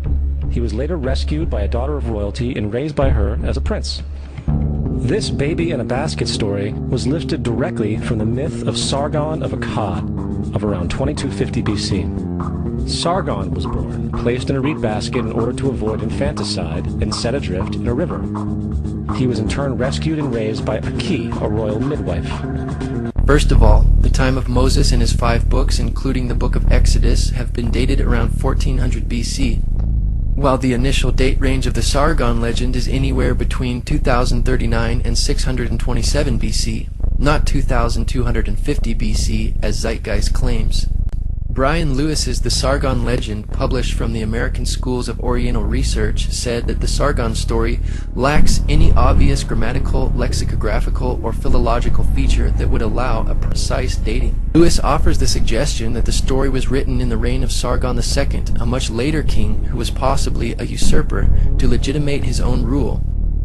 He was later rescued by a daughter of royalty and raised by her as a prince. This baby in a basket story was lifted directly from the myth of Sargon of Akkad of around 2250 BC. Sargon was born, placed in a reed basket in order to avoid infanticide, and set adrift in a river. He was in turn rescued and raised by Aki, a royal midwife. First of all, the time of Moses and his 5 books, including the book of Exodus, have been dated around 1400 BC, while the initial date range of the Sargon legend is anywhere between 2039 and 627 BC, not 2250 BC as Zeitgeist claims. Brian Lewis's The Sargon Legend, published from the American Schools of Oriental Research, said that the Sargon story lacks any obvious grammatical, lexicographical, or philological feature that would allow a precise dating. Lewis offers the suggestion that the story was written in the reign of Sargon II, a much later king who was possibly a usurper, to legitimate his own rule.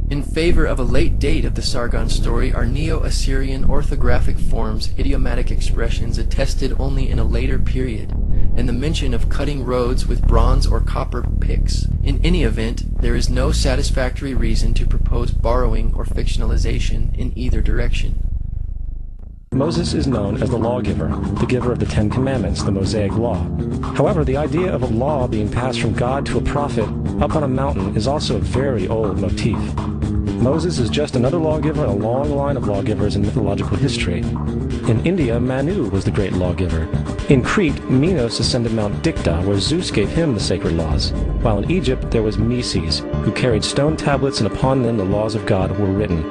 In favor of a late date of the Sargon story are Neo-Assyrian orthographic forms, idiomatic expressions attested only in a later period, and the mention of cutting roads with bronze or copper picks. In any event, there is no satisfactory reason to propose borrowing or fictionalization in either direction. Moses is known as the lawgiver, the giver of the Ten Commandments, the Mosaic Law. However, the idea of a law being passed from God to a prophet up on a mountain is also a very old motif. Moses is just another lawgiver in a long line of lawgivers in mythological history. In India, Manu was the great lawgiver. In Crete, Minos ascended Mount Dicta, where Zeus gave him the sacred laws, while in Egypt there was Meses, who carried stone tablets and upon them the laws of God were written.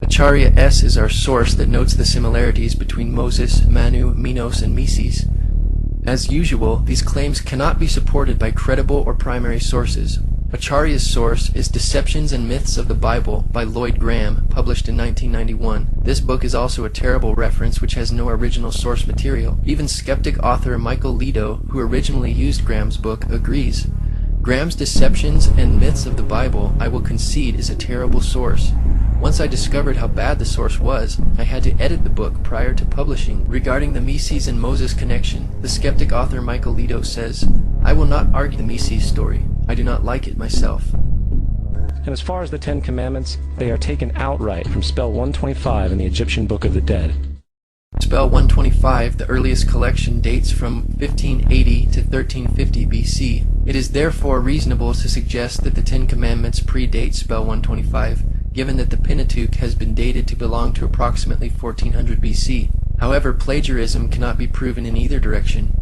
Acharya S. is our source that notes the similarities between Moses, Manu, Minos, and Meses. As usual, these claims cannot be supported by credible or primary sources. Acharya's source is Deceptions and Myths of the Bible by Lloyd Graham, published in 1991. This book is also a terrible reference which has no original source material. Even skeptic author Michael Lido, who originally used Graham's book, agrees. Graham's Deceptions and Myths of the Bible, I will concede, is a terrible source. Once I discovered how bad the source was, I had to edit the book prior to publishing. Regarding the Meses and Moses connection, the skeptic author Michael Lido says, I will not argue the Meses story. I do not like it myself. And as far as the Ten Commandments, they are taken outright from spell 125 in the Egyptian Book of the Dead. Spell 125, the earliest collection, dates from 1580 to 1350 BC. It is therefore reasonable to suggest that the Ten Commandments predate spell 125, given that the Pentateuch has been dated to belong to approximately 1400 BC. However, plagiarism cannot be proven in either direction.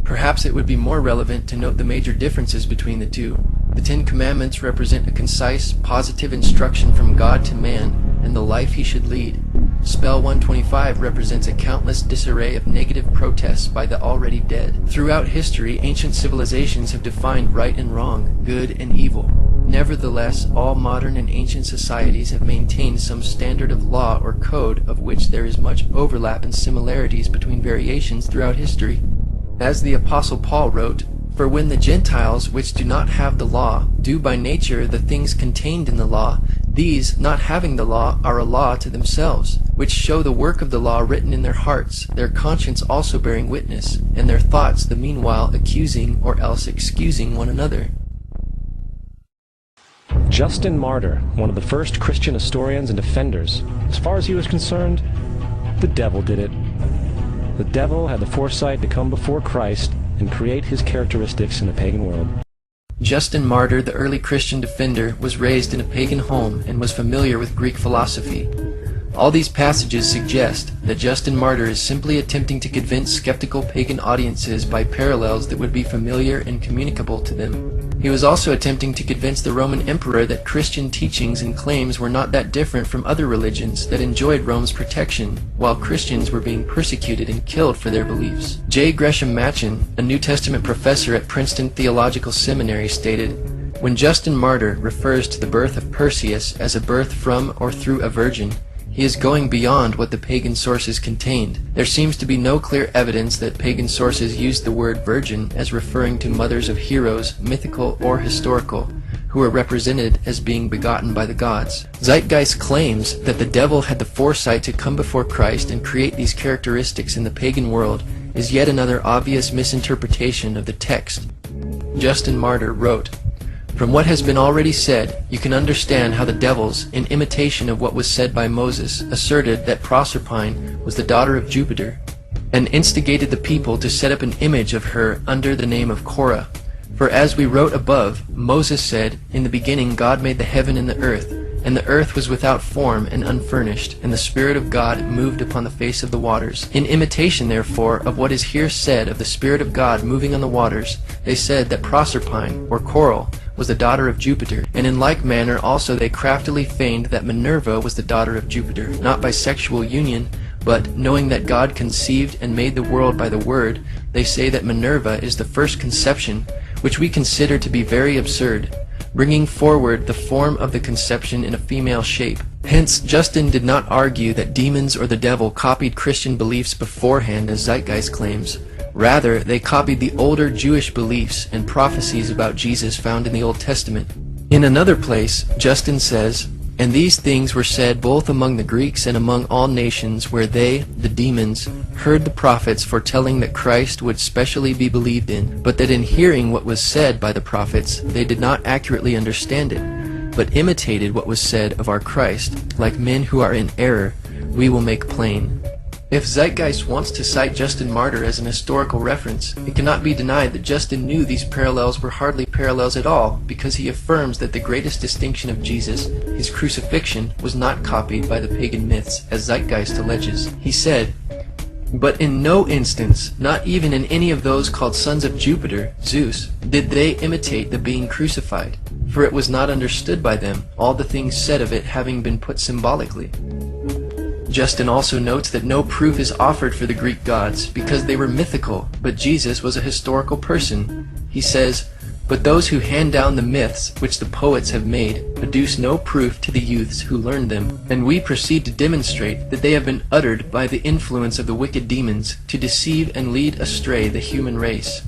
Perhaps it would be more relevant to note the major differences between the two. The Ten Commandments represent a concise, positive instruction from God to man and the life he should lead. Spell 125 represents a countless disarray of negative protests by the already dead. Throughout history, ancient civilizations have defined right and wrong, good and evil. Nevertheless, all modern and ancient societies have maintained some standard of law or code of which there is much overlap and similarities between variations throughout history. As the Apostle Paul wrote, For when the Gentiles, which do not have the law, do by nature the things contained in the law, these, not having the law, are a law to themselves, which show the work of the law written in their hearts, their conscience also bearing witness, and their thoughts the meanwhile accusing or else excusing one another. Justin Martyr, one of the first Christian historians and defenders, as far as he was concerned, the devil did it. The devil had the foresight to come before Christ and create his characteristics in the pagan world. Justin Martyr, the early Christian defender, was raised in a pagan home and was familiar with Greek philosophy. All these passages suggest that Justin Martyr is simply attempting to convince skeptical pagan audiences by parallels that would be familiar and communicable to them. He was also attempting to convince the Roman emperor that Christian teachings and claims were not that different from other religions that enjoyed Rome's protection, while Christians were being persecuted and killed for their beliefs. J. Gresham Machen, a New Testament professor at Princeton Theological Seminary, stated, When Justin Martyr refers to the birth of Perseus as a birth from or through a virgin, he is going beyond what the pagan sources contained. There seems to be no clear evidence that pagan sources used the word virgin as referring to mothers of heroes, mythical or historical, who are represented as being begotten by the gods. Zeitgeist claims that the devil had the foresight to come before Christ and create these characteristics in the pagan world is yet another obvious misinterpretation of the text. Justin Martyr wrote, From what has been already said, you can understand how the devils, in imitation of what was said by Moses, asserted that Proserpine was the daughter of Jupiter, and instigated the people to set up an image of her under the name of Korah. For as we wrote above, Moses said, In the beginning God made the heaven and the earth, and the earth was without form and unfurnished, and the Spirit of God moved upon the face of the waters. In imitation, therefore, of what is here said of the Spirit of God moving on the waters, they said that Proserpine, or Coral, was the daughter of Jupiter, and in like manner also they craftily feigned that Minerva was the daughter of Jupiter, not by sexual union, but, knowing that God conceived and made the world by the Word, they say that Minerva is the first conception, which we consider to be very absurd, bringing forward the form of the conception in a female shape. Hence, Justin did not argue that demons or the devil copied Christian beliefs beforehand as Zeitgeist claims. Rather, they copied the older Jewish beliefs and prophecies about Jesus found in the Old Testament. In another place, Justin says, "And these things were said both among the Greeks and among all nations, where they, the demons, heard the prophets foretelling that Christ would specially be believed in, but that in hearing what was said by the prophets, they did not accurately understand it, but imitated what was said of our Christ. Like men who are in error, we will make plain." If Zeitgeist wants to cite Justin Martyr as an historical reference, it cannot be denied that Justin knew these parallels were hardly parallels at all, because he affirms that the greatest distinction of Jesus, his crucifixion, was not copied by the pagan myths, as Zeitgeist alleges. He said, "But in no instance, not even in any of those called sons of Jupiter, Zeus, did they imitate the being crucified, for it was not understood by them, all the things said of it having been put symbolically." Justin also notes that no proof is offered for the Greek gods because they were mythical, but Jesus was a historical person. He says, "But those who hand down the myths which the poets have made produce no proof to the youths who learn them, and we proceed to demonstrate that they have been uttered by the influence of the wicked demons to deceive and lead astray the human race."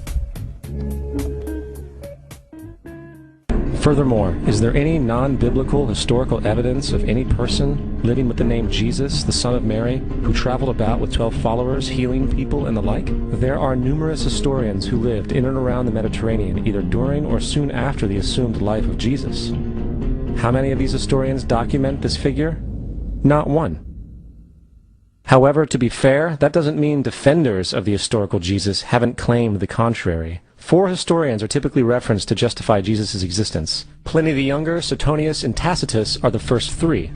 Furthermore, is there any non-biblical historical evidence of any person living with the name Jesus, the son of Mary, who traveled about with 12 followers, healing people and the like? There are numerous historians who lived in and around the Mediterranean, either during or soon after the assumed life of Jesus. How many of these historians document this figure? Not one. However, to be fair, that doesn't mean defenders of the historical Jesus haven't claimed the contrary. 4 historians are typically referenced to justify Jesus' existence. Pliny the Younger, Suetonius, and Tacitus are the first 3.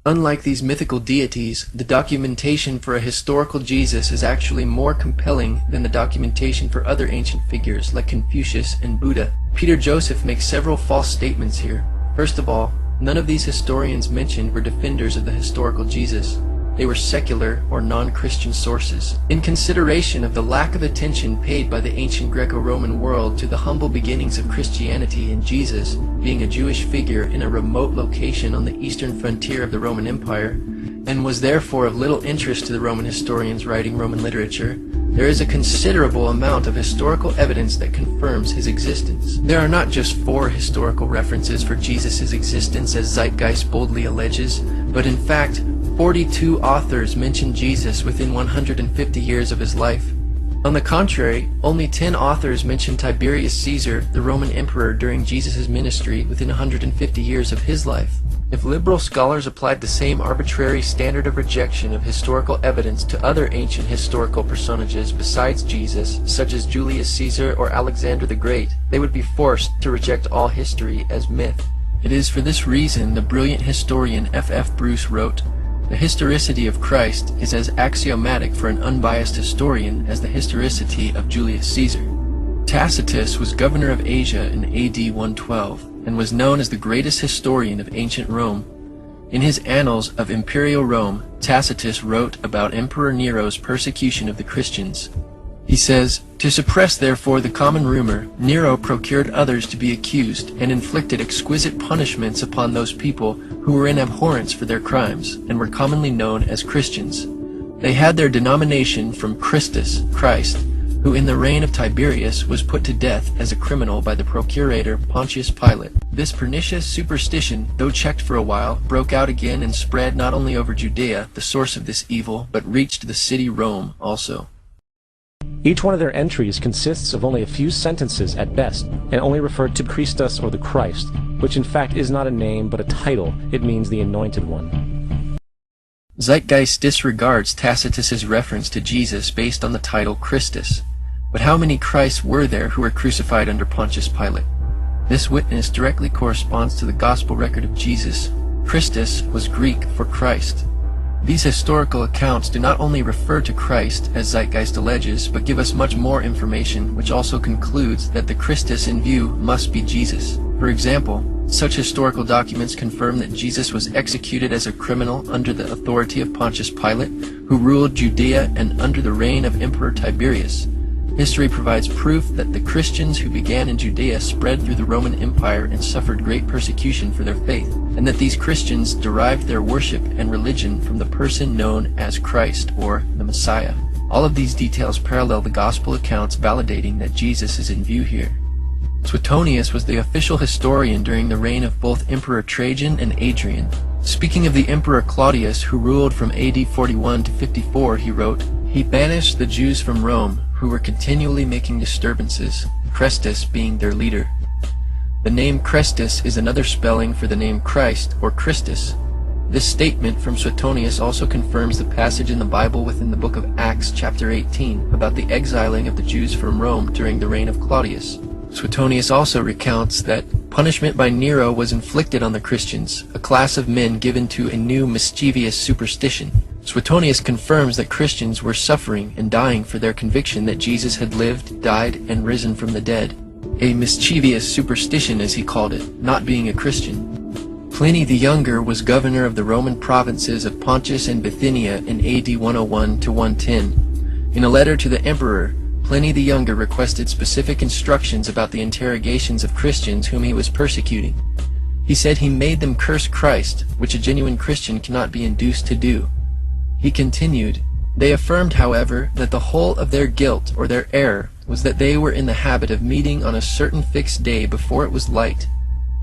Unlike these mythical deities, the documentation for a historical Jesus is actually more compelling than the documentation for other ancient figures like Confucius and Buddha. Peter Joseph makes several false statements here. First of all, none of these historians mentioned were defenders of the historical Jesus. They were secular or non-Christian sources. In consideration of the lack of attention paid by the ancient Greco-Roman world to the humble beginnings of Christianity and Jesus being a Jewish figure in a remote location on the eastern frontier of the Roman Empire, and was therefore of little interest to the Roman historians writing Roman literature, there is a considerable amount of historical evidence that confirms his existence. There are not just 4 historical references for Jesus' existence as Zeitgeist boldly alleges, but in fact, 42 authors mention Jesus within 150 years of his life. On the contrary, only 10 authors mention Tiberius Caesar, the Roman emperor, during Jesus' ministry within 150 years of his life. If liberal scholars applied the same arbitrary standard of rejection of historical evidence to other ancient historical personages besides Jesus, such as Julius Caesar or Alexander the Great, they would be forced to reject all history as myth. It is for this reason the brilliant historian F.F. Bruce wrote, "The historicity of Christ is as axiomatic for an unbiased historian as the historicity of Julius Caesar." Tacitus was governor of Asia in AD 112 and was known as the greatest historian of ancient Rome. In his Annals of Imperial Rome, Tacitus wrote about Emperor Nero's persecution of the Christians. He says, "To suppress therefore the common rumor, Nero procured others to be accused, and inflicted exquisite punishments upon those people who were in abhorrence for their crimes, and were commonly known as Christians. They had their denomination from Christus, Christ, who in the reign of Tiberius was put to death as a criminal by the procurator Pontius Pilate. This pernicious superstition, though checked for a while, broke out again and spread not only over Judea, the source of this evil, but reached the city Rome also." Each one of their entries consists of only a few sentences at best, and only referred to Christus or the Christ, which in fact is not a name but a title. It means the Anointed One. Zeitgeist disregards Tacitus's reference to Jesus based on the title Christus. But how many Christs were there who were crucified under Pontius Pilate? This witness directly corresponds to the gospel record of Jesus. Christus was Greek for Christ. These historical accounts do not only refer to Christ, as Zeitgeist alleges, but give us much more information, which also concludes that the Christus in view must be Jesus. For example, such historical documents confirm that Jesus was executed as a criminal under the authority of Pontius Pilate, who ruled Judea and under the reign of Emperor Tiberius. History provides proof that the Christians who began in Judea spread through the Roman Empire and suffered great persecution for their faith, and that these Christians derived their worship and religion from the person known as Christ, or the Messiah. All of these details parallel the gospel accounts, validating that Jesus is in view here. Suetonius was the official historian during the reign of both Emperor Trajan and Adrian. Speaking of the Emperor Claudius, who ruled from AD 41 to 54, he wrote, "He banished the Jews from Rome, who were continually making disturbances, Chrestus being their leader." The name Chrestus is another spelling for the name Christ or Christus. This statement from Suetonius also confirms the passage in the Bible within the book of Acts chapter 18 about the exiling of the Jews from Rome during the reign of Claudius. Suetonius also recounts that punishment by Nero was inflicted on the Christians, a class of men given to a new mischievous superstition. Suetonius confirms that Christians were suffering and dying for their conviction that Jesus had lived, died, and risen from the dead. A mischievous superstition, as he called it, not being a Christian. Pliny the Younger was governor of the Roman provinces of Pontus and Bithynia in AD 101 to 110. In a letter to the emperor, Pliny the Younger requested specific instructions about the interrogations of Christians whom he was persecuting. He said he made them curse Christ, which a genuine Christian cannot be induced to do. He continued, "They affirmed, however, that the whole of their guilt or their error was that they were in the habit of meeting on a certain fixed day before it was light,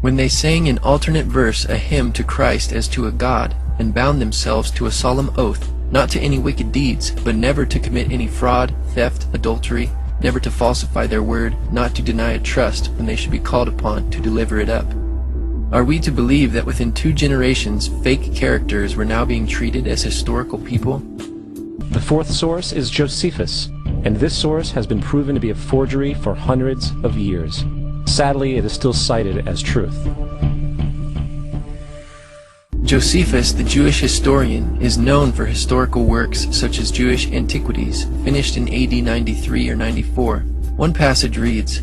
when they sang in alternate verse a hymn to Christ as to a God, and bound themselves to a solemn oath, not to any wicked deeds, but never to commit any fraud, theft, adultery, never to falsify their word, not to deny a trust when they should be called upon to deliver it up." Are we to believe that within 2 generations, fake characters were now being treated as historical people? The fourth source is Josephus, and this source has been proven to be a forgery for hundreds of years. Sadly, it is still cited as truth. Josephus, the Jewish historian, is known for historical works such as Jewish Antiquities, finished in AD 93 or 94. One passage reads,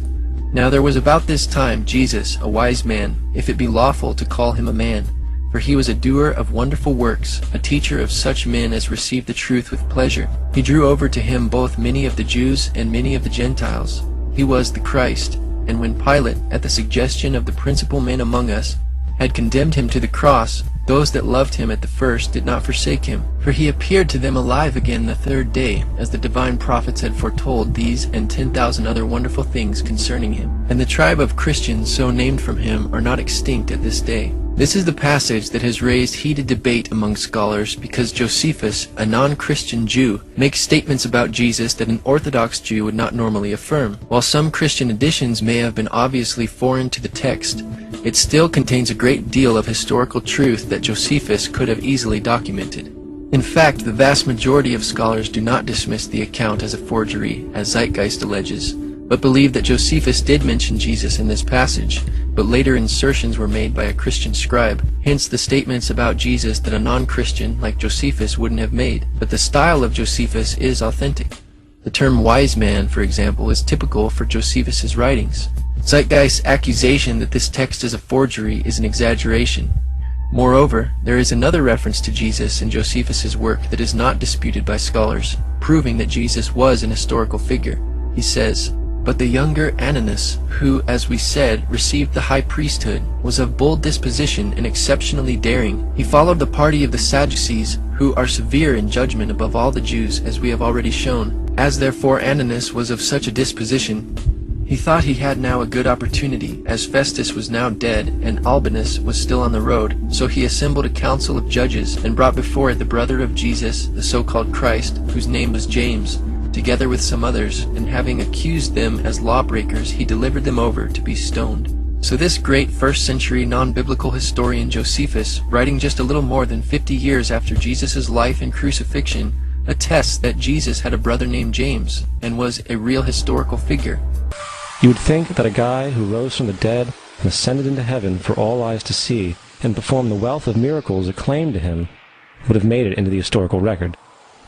"Now there was about this time Jesus, a wise man, if it be lawful to call him a man, for he was a doer of wonderful works, a teacher of such men as received the truth with pleasure. He drew over to him both many of the Jews and many of the Gentiles. He was the Christ. And when Pilate, at the suggestion of the principal men among us, had condemned him to the cross, those that loved him at the first did not forsake him, for he appeared to them alive again the 3rd day, as the divine prophets had foretold these and 10,000 other wonderful things concerning him. And the tribe of Christians so named from him are not extinct at this day." This is the passage that has raised heated debate among scholars because Josephus, a non-Christian Jew, makes statements about Jesus that an Orthodox Jew would not normally affirm. While some Christian additions may have been obviously foreign to the text, it still contains a great deal of historical truth that Josephus could have easily documented. In fact, the vast majority of scholars do not dismiss the account as a forgery, as Zeitgeist alleges, but believe that Josephus did mention Jesus in this passage, but later insertions were made by a Christian scribe, hence the statements about Jesus that a non-Christian like Josephus wouldn't have made. But the style of Josephus is authentic. The term wise man, for example, is typical for Josephus's writings. Zeitgeist's accusation that this text is a forgery is an exaggeration. Moreover, there is another reference to Jesus in Josephus's work that is not disputed by scholars, proving that Jesus was an historical figure. He says, "But the younger Ananus, who, as we said, received the high priesthood, was of bold disposition and exceptionally daring. He followed the party of the Sadducees, who are severe in judgment above all the Jews, as we have already shown. As therefore Ananus was of such a disposition, he thought he had now a good opportunity, as Festus was now dead, and Albinus was still on the road. So he assembled a council of judges, and brought before it the brother of Jesus, the so-called Christ, whose name was James, together with some others, and having accused them as lawbreakers, he delivered them over to be stoned." So this great first-century non-biblical historian Josephus, writing just a little more than 50 years after Jesus' life and crucifixion, attests that Jesus had a brother named James, and was a real historical figure. You would think that a guy who rose from the dead and ascended into heaven for all eyes to see, and performed the wealth of miracles acclaimed to him, would have made it into the historical record.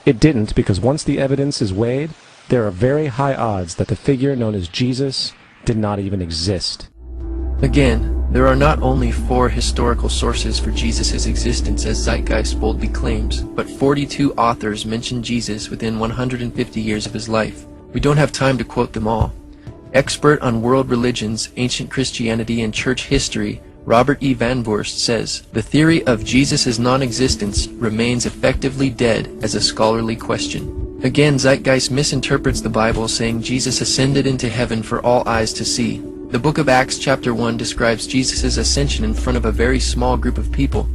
It didn't, because once the evidence is weighed, there are very high odds that the figure known as Jesus did not even exist. Again, there are not only 4 historical sources for Jesus' existence as Zeitgeist boldly claims, but 42 authors mention Jesus within 150 years of his life. We don't have time to quote them all. Expert on world religions, ancient Christianity, and church history, Robert E. Van Voorst says, "The theory of Jesus' non-existence remains effectively dead as a scholarly question." Again, Zeitgeist misinterprets the Bible, saying Jesus ascended into heaven for all eyes to see. The book of Acts chapter 1 describes Jesus' ascension in front of a very small group of people.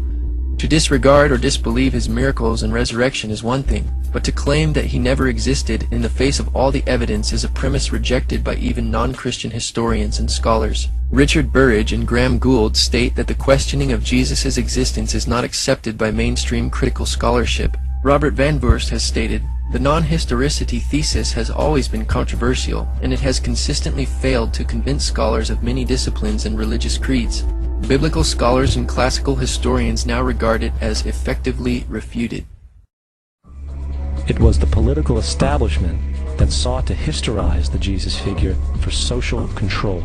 To disregard or disbelieve his miracles and resurrection is one thing, but to claim that he never existed in the face of all the evidence is a premise rejected by even non-Christian historians and scholars. Richard Burridge and Graham Gould state that the questioning of Jesus' existence is not accepted by mainstream critical scholarship. Robert Van Voorst has stated, "The non-historicity thesis has always been controversial, and it has consistently failed to convince scholars of many disciplines and religious creeds. Biblical scholars and classical historians now regard it as effectively refuted." It was the political establishment that sought to historize the Jesus figure for social control.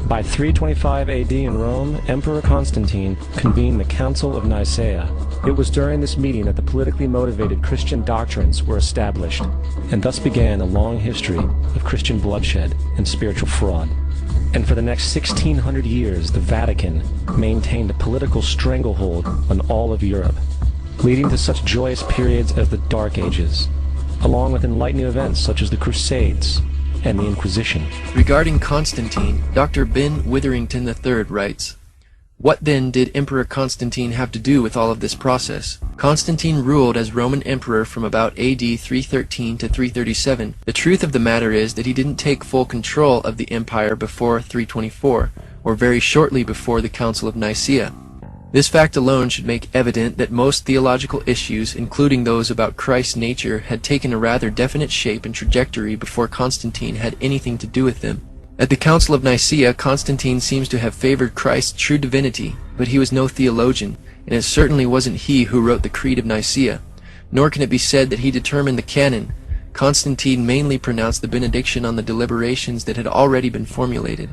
By 325 AD in Rome, Emperor Constantine convened the Council of Nicaea. It was during this meeting that the politically motivated Christian doctrines were established, and thus began a long history of Christian bloodshed and spiritual fraud. And for the next 1600 years, the Vatican maintained a political stranglehold on all of Europe, leading to such joyous periods as the Dark Ages, along with enlightening events such as the Crusades and the Inquisition. Regarding Constantine, Dr. Ben Witherington III writes, "What then did Emperor Constantine have to do with all of this process? Constantine ruled as Roman emperor from about AD 313 to 337. The truth of the matter is that he didn't take full control of the empire before 324, or very shortly before the Council of Nicaea. This fact alone should make evident that most theological issues, including those about Christ's nature, had taken a rather definite shape and trajectory before Constantine had anything to do with them. At the Council of Nicaea, Constantine seems to have favored Christ's true divinity, but he was no theologian, and it certainly wasn't he who wrote the Creed of Nicaea, nor can it be said that he determined the canon. Constantine mainly pronounced the benediction on the deliberations that had already been formulated.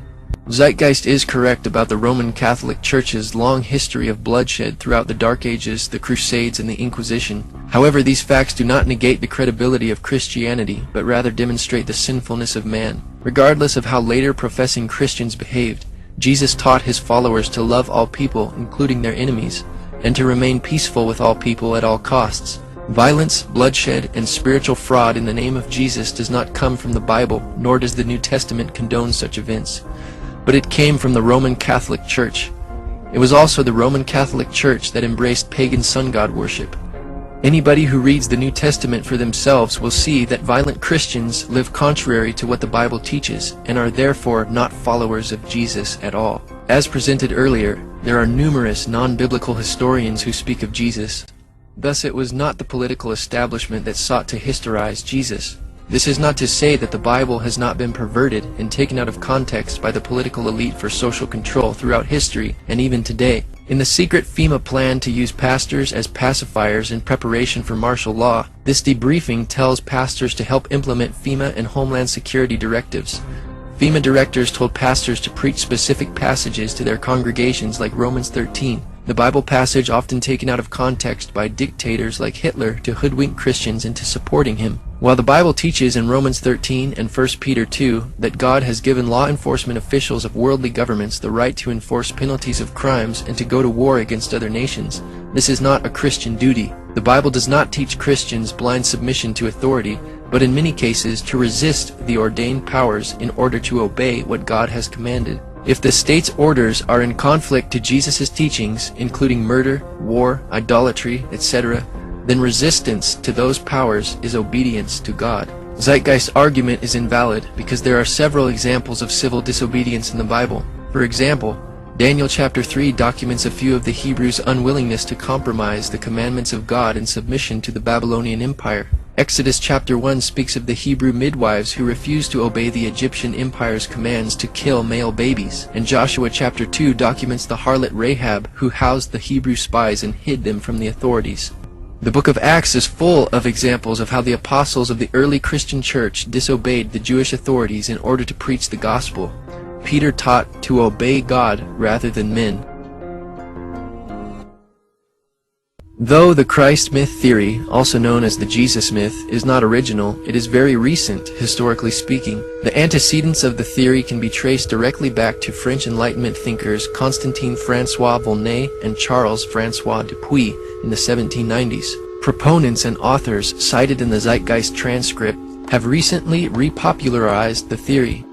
Zeitgeist is correct about the Roman Catholic Church's long history of bloodshed throughout the Dark Ages, the Crusades, and the Inquisition. However, these facts do not negate the credibility of Christianity, but rather demonstrate the sinfulness of man. Regardless of how later professing Christians behaved, Jesus taught his followers to love all people, including their enemies, and to remain peaceful with all people at all costs. Violence, bloodshed, and spiritual fraud in the name of Jesus does not come from the Bible, nor does the New Testament condone such events. But it came from the Roman Catholic Church. It was also the Roman Catholic Church that embraced pagan sun god worship. Anybody who reads the New Testament for themselves will see that violent Christians live contrary to what the Bible teaches, and are therefore not followers of Jesus at all. As presented earlier, there are numerous non-biblical historians who speak of Jesus. Thus it was not the political establishment that sought to historize Jesus. This is not to say that the Bible has not been perverted and taken out of context by the political elite for social control throughout history and even today. In the secret FEMA plan to use pastors as pacifiers in preparation for martial law, this debriefing tells pastors to help implement FEMA and Homeland Security directives. FEMA directors told pastors to preach specific passages to their congregations like Romans 13, the Bible passage often taken out of context by dictators like Hitler to hoodwink Christians into supporting him. While the Bible teaches in Romans 13 and 1 Peter 2 that God has given law enforcement officials of worldly governments the right to enforce penalties of crimes and to go to war against other nations, this is not a Christian duty. The Bible does not teach Christians blind submission to authority, but in many cases to resist the ordained powers in order to obey what God has commanded. If the state's orders are in conflict to Jesus' teachings, including murder, war, idolatry, etc., then resistance to those powers is obedience to God. Zeitgeist's argument is invalid because there are several examples of civil disobedience in the Bible. For example, Daniel chapter 3 documents a few of the Hebrews' unwillingness to compromise the commandments of God in submission to the Babylonian Empire. Exodus chapter 1 speaks of the Hebrew midwives who refused to obey the Egyptian empire's commands to kill male babies, and Joshua chapter 2 documents the harlot Rahab who housed the Hebrew spies and hid them from the authorities. The book of Acts is full of examples of how the apostles of the early Christian church disobeyed the Jewish authorities in order to preach the gospel. Peter taught to obey God rather than men. Though the Christ myth theory, also known as the Jesus myth, is not original, it is very recent, historically speaking. The antecedents of the theory can be traced directly back to French Enlightenment thinkers Constantin-François Volney and Charles-François Dupuy in the 1790s. Proponents and authors cited in the Zeitgeist transcript have recently repopularized the theory.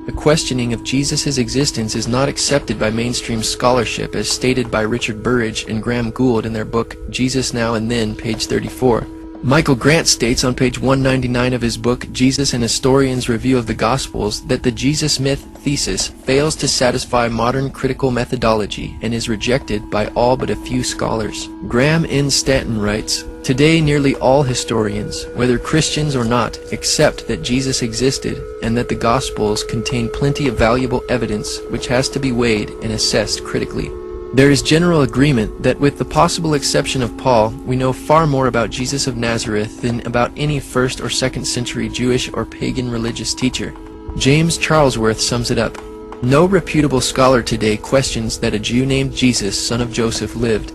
The questioning of Jesus' existence is not accepted by mainstream scholarship, as stated by Richard Burridge and Graham Gould in their book Jesus Now and Then, page 34. Michael Grant states on page 199 of his book Jesus, an Historian's Review of the Gospels, that the Jesus myth thesis fails to satisfy modern critical methodology and is rejected by all but a few scholars. Graham N. Stanton writes, "Today nearly all historians, whether Christians or not, accept that Jesus existed and that the Gospels contain plenty of valuable evidence which has to be weighed and assessed critically. There is general agreement that with the possible exception of Paul, we know far more about Jesus of Nazareth than about any 1st or 2nd century Jewish or pagan religious teacher." James Charlesworth sums it up, "No reputable scholar today questions that a Jew named Jesus, son of Joseph, lived.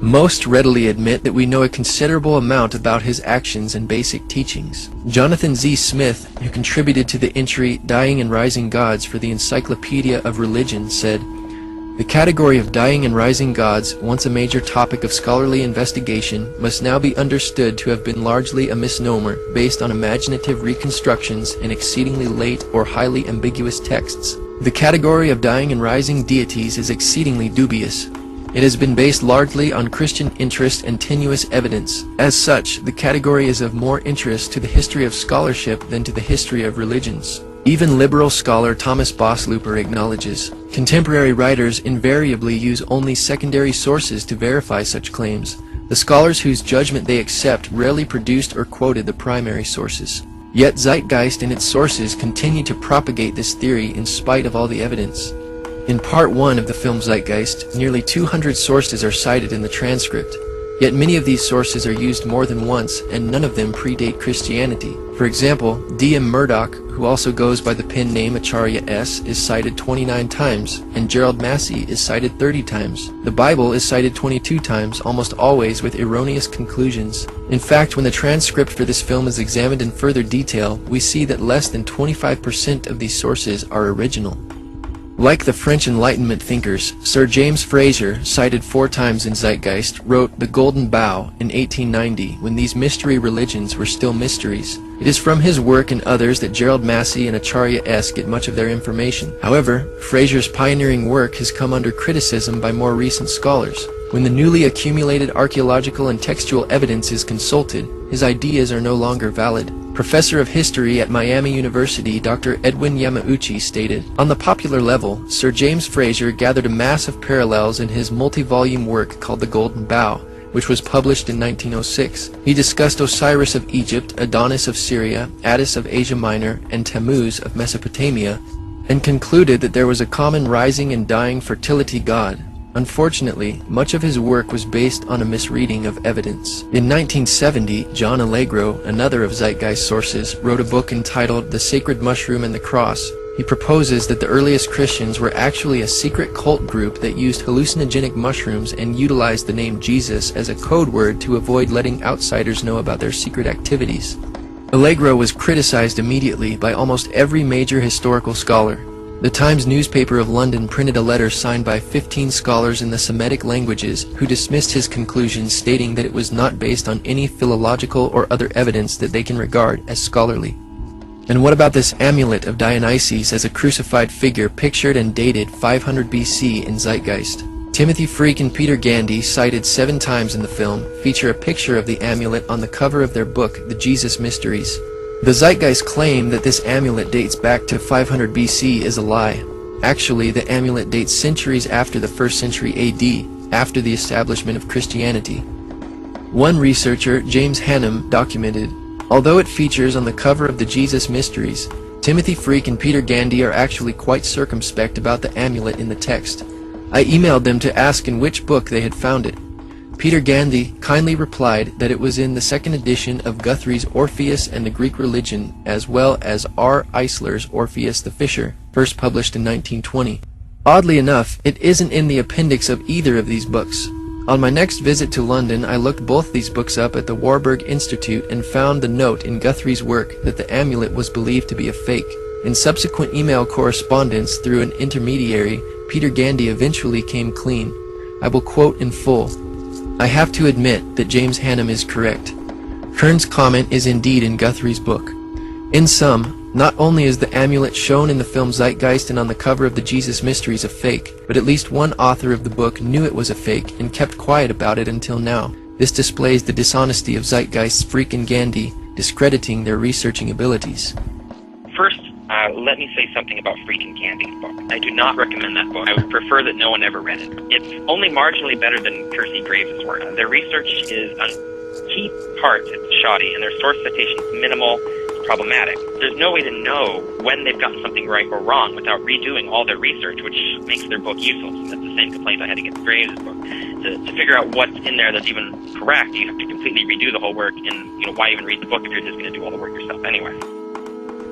Most readily admit that we know a considerable amount about his actions and basic teachings." Jonathan Z. Smith, who contributed to the entry Dying and Rising Gods for the Encyclopedia of Religion, said, "The category of dying and rising gods, once a major topic of scholarly investigation, must now be understood to have been largely a misnomer based on imaginative reconstructions in exceedingly late or highly ambiguous texts. The category of dying and rising deities is exceedingly dubious. It has been based largely on Christian interest and tenuous evidence. As such, the category is of more interest to the history of scholarship than to the history of religions." Even liberal scholar Thomas Bosslooper acknowledges, "Contemporary writers invariably use only secondary sources to verify such claims. The scholars whose judgment they accept rarely produced or quoted the primary sources. Yet Zeitgeist and its sources continue to propagate this theory in spite of all the evidence." In Part 1 of the film Zeitgeist, nearly 200 sources are cited in the transcript. Yet many of these sources are used more than once, and none of them predate Christianity. For example, D.M. Murdoch, who also goes by the pen name Acharya S., is cited 29 times, and Gerald Massey is cited 30 times. The Bible is cited 22 times, almost always with erroneous conclusions. In fact, when the transcript for this film is examined in further detail, we see that less than 25% of these sources are original. Like the French Enlightenment thinkers, Sir James Frazer, cited 4 times in Zeitgeist, wrote The Golden Bough in 1890, when these mystery religions were still mysteries. It is from his work and others that Gerald Massey and Acharya S. get much of their information. However, Frazer's pioneering work has come under criticism by more recent scholars. When the newly accumulated archaeological and textual evidence is consulted, his ideas are no longer valid. Professor of History at Miami University, Dr. Edwin Yamauchi stated, "On the popular level, Sir James Frazer gathered a mass of parallels in his multi-volume work called The Golden Bough, which was published in 1906. He discussed Osiris of Egypt, Adonis of Syria, Attis of Asia Minor, and Tammuz of Mesopotamia, and concluded that there was a common rising and dying fertility god. Unfortunately, much of his work was based on a misreading of evidence." In 1970, John Allegro, another of Zeitgeist sources, wrote a book entitled The Sacred Mushroom and the Cross. He proposes that the earliest Christians were actually a secret cult group that used hallucinogenic mushrooms and utilized the name Jesus as a code word to avoid letting outsiders know about their secret activities. Allegro was criticized immediately by almost every major historical scholar. The Times newspaper of London printed a letter signed by 15 scholars in the Semitic languages who dismissed his conclusions, stating that it was not based on any philological or other evidence that they can regard as scholarly. And what about this amulet of Dionysus as a crucified figure pictured and dated 500 BC in Zeitgeist? Timothy Freak and Peter Gandy, cited 7 times in the film, feature a picture of the amulet on the cover of their book, The Jesus Mysteries. The Zeitgeist claim that this amulet dates back to 500 BC is a lie. Actually, the amulet dates centuries after the 1st century AD, after the establishment of Christianity. One researcher, James Hannum, documented, "Although it features on the cover of the Jesus Mysteries, Timothy Freak and Peter Gandy are actually quite circumspect about the amulet in the text. I emailed them to ask in which book they had found it. Peter Gandy kindly replied that it was in the 2nd edition of Guthrie's Orpheus and the Greek Religion, as well as R. Eisler's Orpheus the Fisher, first published in 1920. Oddly enough, it isn't in the appendix of either of these books. On my next visit to London, I looked both these books up at the Warburg Institute and found the note in Guthrie's work that the amulet was believed to be a fake. In subsequent email correspondence through an intermediary, Peter Gandy eventually came clean. I will quote in full. I have to admit that James Hannum is correct. Kern's comment is indeed in Guthrie's book. In sum, Not only is the amulet shown in the film Zeitgeist and on the cover of the Jesus Mysteries a fake, but at least one author of the book knew it was a fake and kept quiet about it until now. This displays the dishonesty of Zeitgeist's freaking Gandhi, discrediting their researching abilities. First, let me say something about Freaking Gandhi's book. I do not recommend that book. I would prefer that no one ever read it. It's only marginally better than Percy Graves' work. Their research is on key parts, it's shoddy, and their source citation is minimal, problematic. There's no way to know when they've gotten something right or wrong without redoing all their research, which makes their book useless. And that's the same complaint I had against Graves' book. To figure out what's in there that's even correct, you have to completely redo the whole work, and why even read the book if you're just going to do all the work yourself anyway?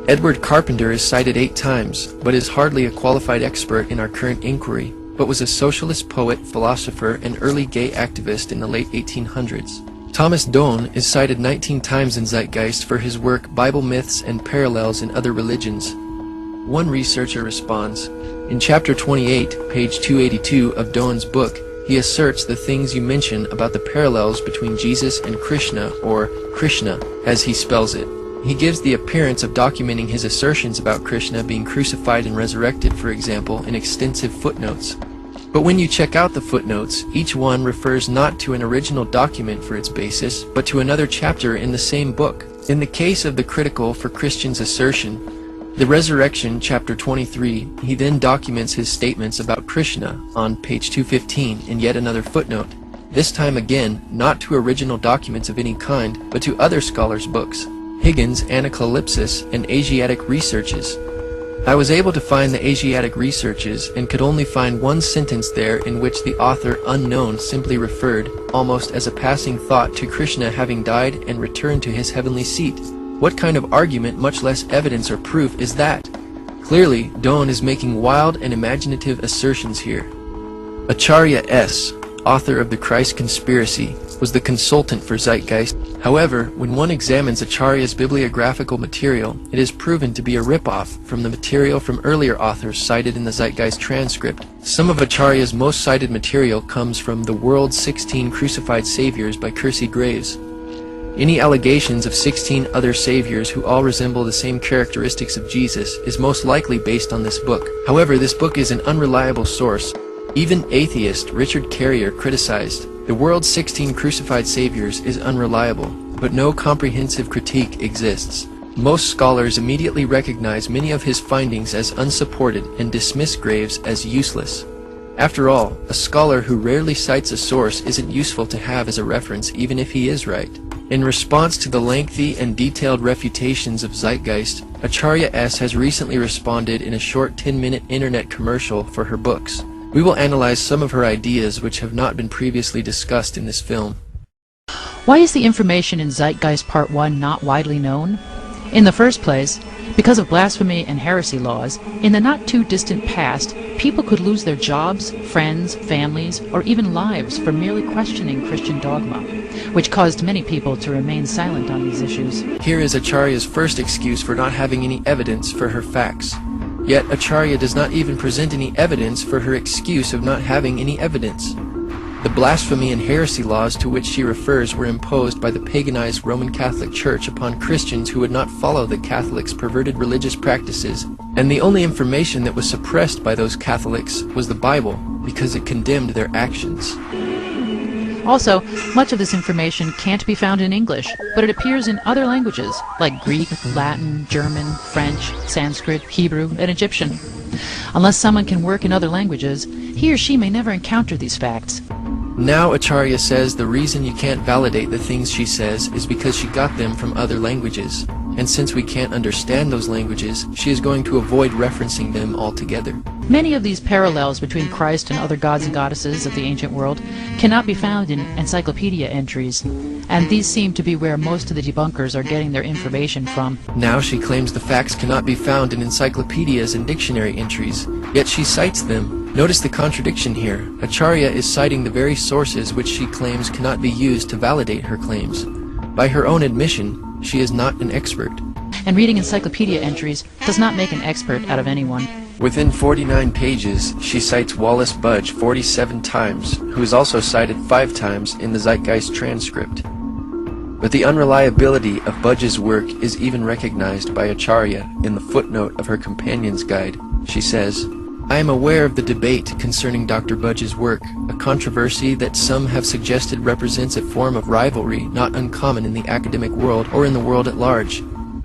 Edward Carpenter is cited 8 times, but is hardly a qualified expert in our current inquiry, but was a socialist poet, philosopher, and early gay activist in the late 1800s. Thomas Doane is cited 19 times in Zeitgeist for his work Bible Myths and Parallels in Other Religions. One researcher responds, in chapter 28, page 282 of Doane's book, he asserts the things you mention about the parallels between Jesus and Krishna, or Krishna, as he spells it. He gives the appearance of documenting his assertions about Krishna being crucified and resurrected, for example, in extensive footnotes. But when you check out the footnotes, each one refers not to an original document for its basis, but to another chapter in the same book. In the case of the critical for Christian's assertion, the Resurrection, chapter 23, he then documents his statements about Krishna on page 215 in yet another footnote, this time again not to original documents of any kind, but to other scholars' books. Higgins' Anacalypsis and Asiatic Researches. I was able to find the Asiatic Researches and could only find one sentence there in which the author unknown simply referred, almost as a passing thought, to Krishna having died and returned to his heavenly seat. What kind of argument, much less evidence or proof, is that? Clearly, Doane is making wild and imaginative assertions here. Acharya S., author of The Christ Conspiracy, was the consultant for Zeitgeist. However, when one examines Acharya's bibliographical material, it is proven to be a ripoff from the material from earlier authors cited in the Zeitgeist transcript. Some of Acharya's most cited material comes from The World's 16 Crucified Saviors by Percy Graves. Any allegations of 16 other saviors who all resemble the same characteristics of Jesus is most likely based on this book. However, this book is an unreliable source. Even atheist Richard Carrier criticized, The World's 16 Crucified Saviors is unreliable, but no comprehensive critique exists. Most scholars immediately recognize many of his findings as unsupported and dismiss Graves as useless. After all, a scholar who rarely cites a source isn't useful to have as a reference even if he is right. In response to the lengthy and detailed refutations of Zeitgeist, Acharya S. has recently responded in a short 10-minute internet commercial for her books. We will analyze some of her ideas which have not been previously discussed in this film. Why is the information in Zeitgeist Part 1 not widely known? In the first place, because of blasphemy and heresy laws, in the not-too-distant past, people could lose their jobs, friends, families, or even lives for merely questioning Christian dogma, which caused many people to remain silent on these issues. Here is Acharya's first excuse for not having any evidence for her facts. Yet Acharya does not even present any evidence for her excuse of not having any evidence. The blasphemy and heresy laws to which she refers were imposed by the paganized Roman Catholic Church upon Christians who would not follow the Catholics' perverted religious practices, and the only information that was suppressed by those Catholics was the Bible, because it condemned their actions. Also, much of this information can't be found in English, but it appears in other languages, like Greek, Latin, German, French, Sanskrit, Hebrew, and Egyptian. Unless someone can work in other languages, he or she may never encounter these facts. Now Acharya says the reason you can't validate the things she says is because she got them from other languages, and since we can't understand those languages, she is going to avoid referencing them altogether. Many of these parallels between Christ and other gods and goddesses of the ancient world cannot be found in encyclopedia entries, and these seem to be where most of the debunkers are getting their information from. Now she claims the facts cannot be found in encyclopedias and dictionary entries, yet she cites them. Notice the contradiction here. Acharya is citing the very sources which she claims cannot be used to validate her claims. By her own admission, she is not an expert. And reading encyclopedia entries does not make an expert out of anyone. Within 49 pages, she cites Wallace Budge 47 times, who is also cited 5 times in the Zeitgeist transcript. But the unreliability of Budge's work is even recognized by Acharya in the footnote of her companion's guide. She says, "I am aware of the debate concerning Dr. Budge's work, a controversy that some have suggested represents a form of rivalry not uncommon in the academic world or in the world at large.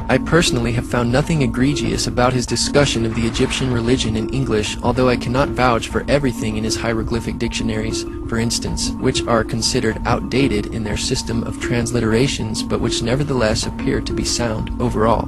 I personally have found nothing egregious about his discussion of the Egyptian religion in English, although I cannot vouch for everything in his hieroglyphic dictionaries, for instance, which are considered outdated in their system of transliterations, but which nevertheless appear to be sound overall."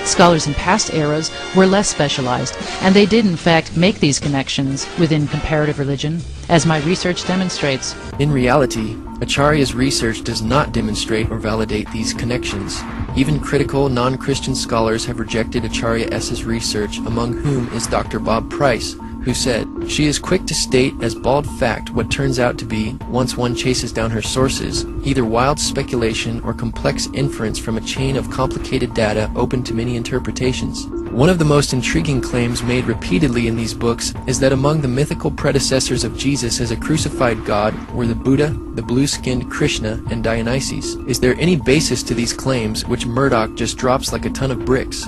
Scholars in past eras were less specialized, and they did in fact make these connections within comparative religion, as my research demonstrates. In reality, Acharya's research does not demonstrate or validate these connections. Even critical non-Christian scholars have rejected Acharya S.'s research, among whom is Dr. Bob Price, who said, "She is quick to state as bald fact what turns out to be, once one chases down her sources, either wild speculation or complex inference from a chain of complicated data open to many interpretations." One of the most intriguing claims made repeatedly in these books is that among the mythical predecessors of Jesus as a crucified God were the Buddha, the blue-skinned Krishna, and Dionysus. Is there any basis to these claims, which Murdoch just drops like a ton of bricks?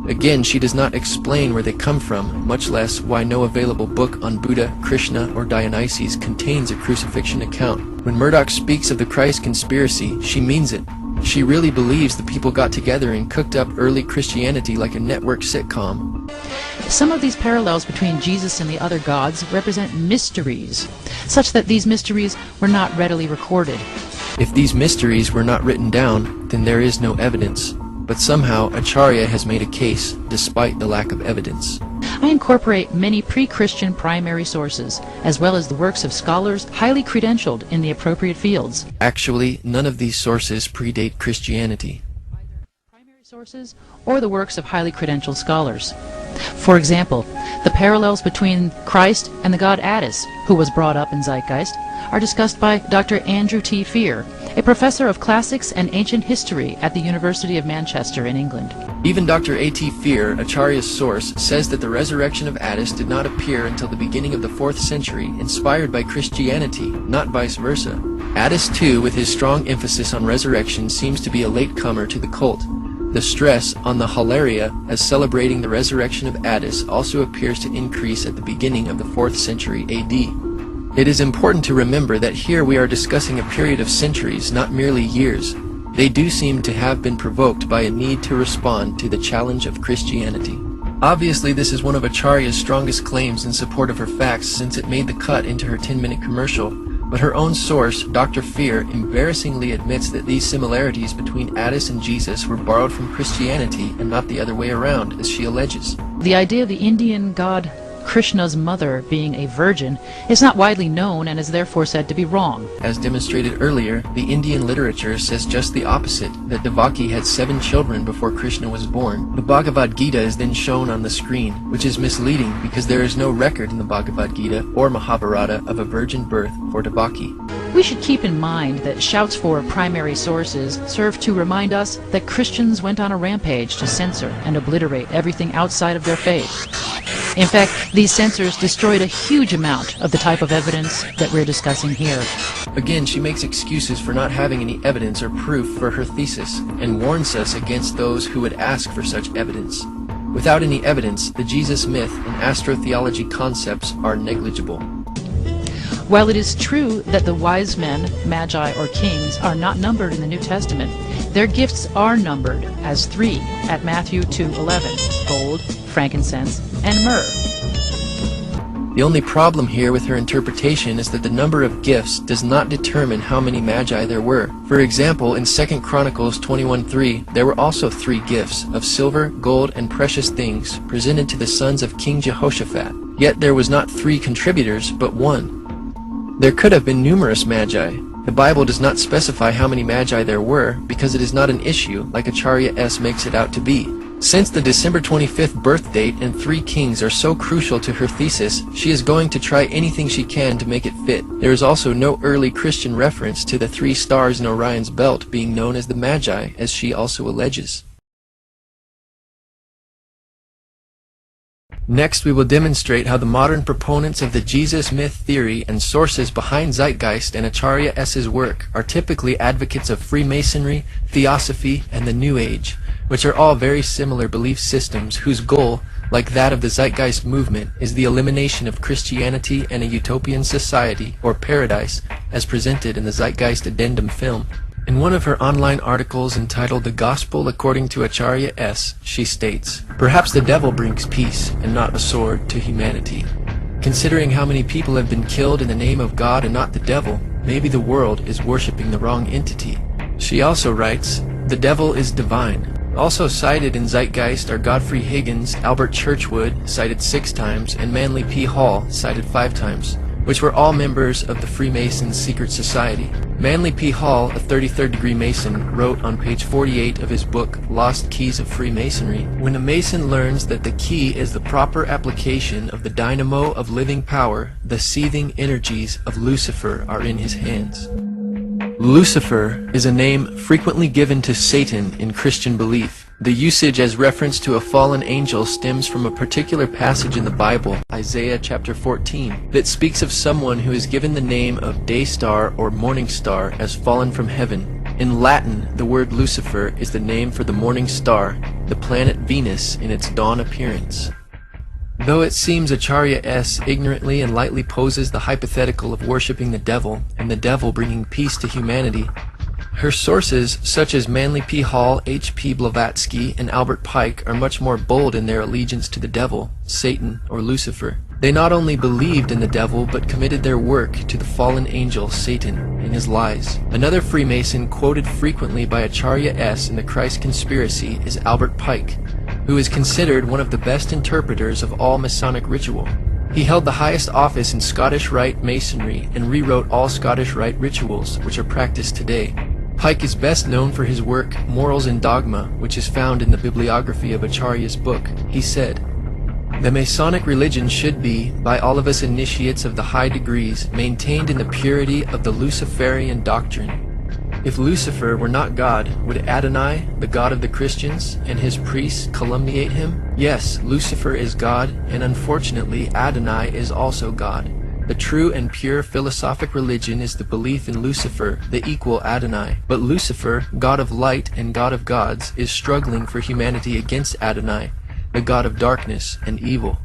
Again, she does not explain where they come from, much less why no available book on Buddha, Krishna, or Dionysus contains a crucifixion account. When Murdoch speaks of the Christ conspiracy, she means it. She really believes the people got together and cooked up early Christianity like a network sitcom. Some of these parallels between Jesus and the other gods represent mysteries, such that these mysteries were not readily recorded. If these mysteries were not written down, then there is no evidence. But somehow Acharya has made a case, despite the lack of evidence. I incorporate many pre-Christian primary sources, as well as the works of scholars highly credentialed in the appropriate fields. Actually, none of these sources predate Christianity. Primary sources or the works of highly credentialed scholars. For example, the parallels between Christ and the god Attis, who was brought up in Zeitgeist, are discussed by Dr. Andrew T. Fear, a professor of classics and ancient history at the University of Manchester in England. Even Dr. A.T. Fear, Acharya's source, says that the resurrection of Attis did not appear until the beginning of the 4th century, inspired by Christianity, not vice versa. Attis, too, with his strong emphasis on resurrection, seems to be a latecomer to the cult. The stress on the Hilaria as celebrating the resurrection of Attis also appears to increase at the beginning of the 4th century A.D. It is important to remember that here we are discussing a period of centuries, not merely years. They do seem to have been provoked by a need to respond to the challenge of Christianity. Obviously, this is one of Acharya's strongest claims in support of her facts, since it made the cut into her 10-minute commercial. But her own source, Dr. Fear, embarrassingly admits that these similarities between Attis and Jesus were borrowed from Christianity and not the other way around, as she alleges. The idea of the Indian god Krishna's mother being a virgin is not widely known and is therefore said to be wrong. As demonstrated earlier, the Indian literature says just the opposite, that Devaki had 7 children before Krishna was born. The Bhagavad Gita is then shown on the screen, which is misleading because there is no record in the Bhagavad Gita or Mahabharata of a virgin birth for Devaki. We should keep in mind that shouts for primary sources serve to remind us that Christians went on a rampage to censor and obliterate everything outside of their faith. In fact, these censors destroyed a huge amount of the type of evidence that we're discussing here. Again, she makes excuses for not having any evidence or proof for her thesis, and warns us against those who would ask for such evidence. Without any evidence, the Jesus myth and astrotheology concepts are negligible. While it is true that the wise men, magi, or kings are not numbered in the New Testament, their gifts are numbered as 3 at Matthew 2:11, gold, frankincense, and myrrh. The only problem here with her interpretation is that the number of gifts does not determine how many magi there were. For example, in 2 Chronicles 21:3, there were also 3 gifts of silver, gold, and precious things presented to the sons of King Jehoshaphat. Yet there was not 3 contributors, but 1. There could have been numerous magi. The Bible does not specify how many magi there were because it is not an issue like Acharya S. makes it out to be. Since the December 25th birth date and 3 kings are so crucial to her thesis, she is going to try anything she can to make it fit. There is also no early Christian reference to the 3 stars in Orion's belt being known as the Magi, as she also alleges. Next, we will demonstrate how the modern proponents of the Jesus myth theory and sources behind Zeitgeist and Acharya S.'s work are typically advocates of Freemasonry, Theosophy, and the New Age, which are all very similar belief systems whose goal, like that of the Zeitgeist movement, is the elimination of Christianity and a utopian society, or paradise, as presented in the Zeitgeist Addendum film. In one of her online articles entitled The Gospel According to Acharya S., she states, "Perhaps the devil brings peace, and not a sword, to humanity. Considering how many people have been killed in the name of God and not the devil, maybe the world is worshipping the wrong entity." She also writes, "The devil is divine." Also cited in Zeitgeist are Godfrey Higgins, Albert Churchwood, cited 6 times, and Manly P. Hall, cited 5 times, which were all members of the Freemasons' secret society. Manly P. Hall, a 33rd degree Mason, wrote on page 48 of his book, Lost Keys of Freemasonry, "When a Mason learns that the key is the proper application of the dynamo of living power, the seething energies of Lucifer are in his hands." Lucifer is a name frequently given to Satan in Christian belief. The usage as reference to a fallen angel stems from a particular passage in the Bible, Isaiah chapter 14, that speaks of someone who is given the name of day star or morning star as fallen from heaven. In Latin, the word Lucifer is the name for the morning star, the planet Venus in its dawn appearance. Though it seems Acharya S. ignorantly and lightly poses the hypothetical of worshipping the devil, and the devil bringing peace to humanity, her sources, such as Manly P. Hall, H. P. Blavatsky, and Albert Pike, are much more bold in their allegiance to the devil, Satan, or Lucifer. They not only believed in the devil, but committed their work to the fallen angel, Satan, and his lies. Another Freemason quoted frequently by Acharya S. in the Christ Conspiracy is Albert Pike, who is considered one of the best interpreters of all Masonic ritual. He held the highest office in Scottish Rite Masonry and rewrote all Scottish Rite rituals, which are practiced today. Pike is best known for his work, Morals and Dogma, which is found in the bibliography of Acharya's book. He said, "The Masonic religion should be, by all of us initiates of the high degrees, maintained in the purity of the Luciferian doctrine. If Lucifer were not God, would Adonai, the God of the Christians, and his priests calumniate him? Yes, Lucifer is God, and unfortunately Adonai is also God. The true and pure philosophic religion is the belief in Lucifer, the equal Adonai. But Lucifer, God of light and God of gods, is struggling for humanity against Adonai, the God of darkness and evil."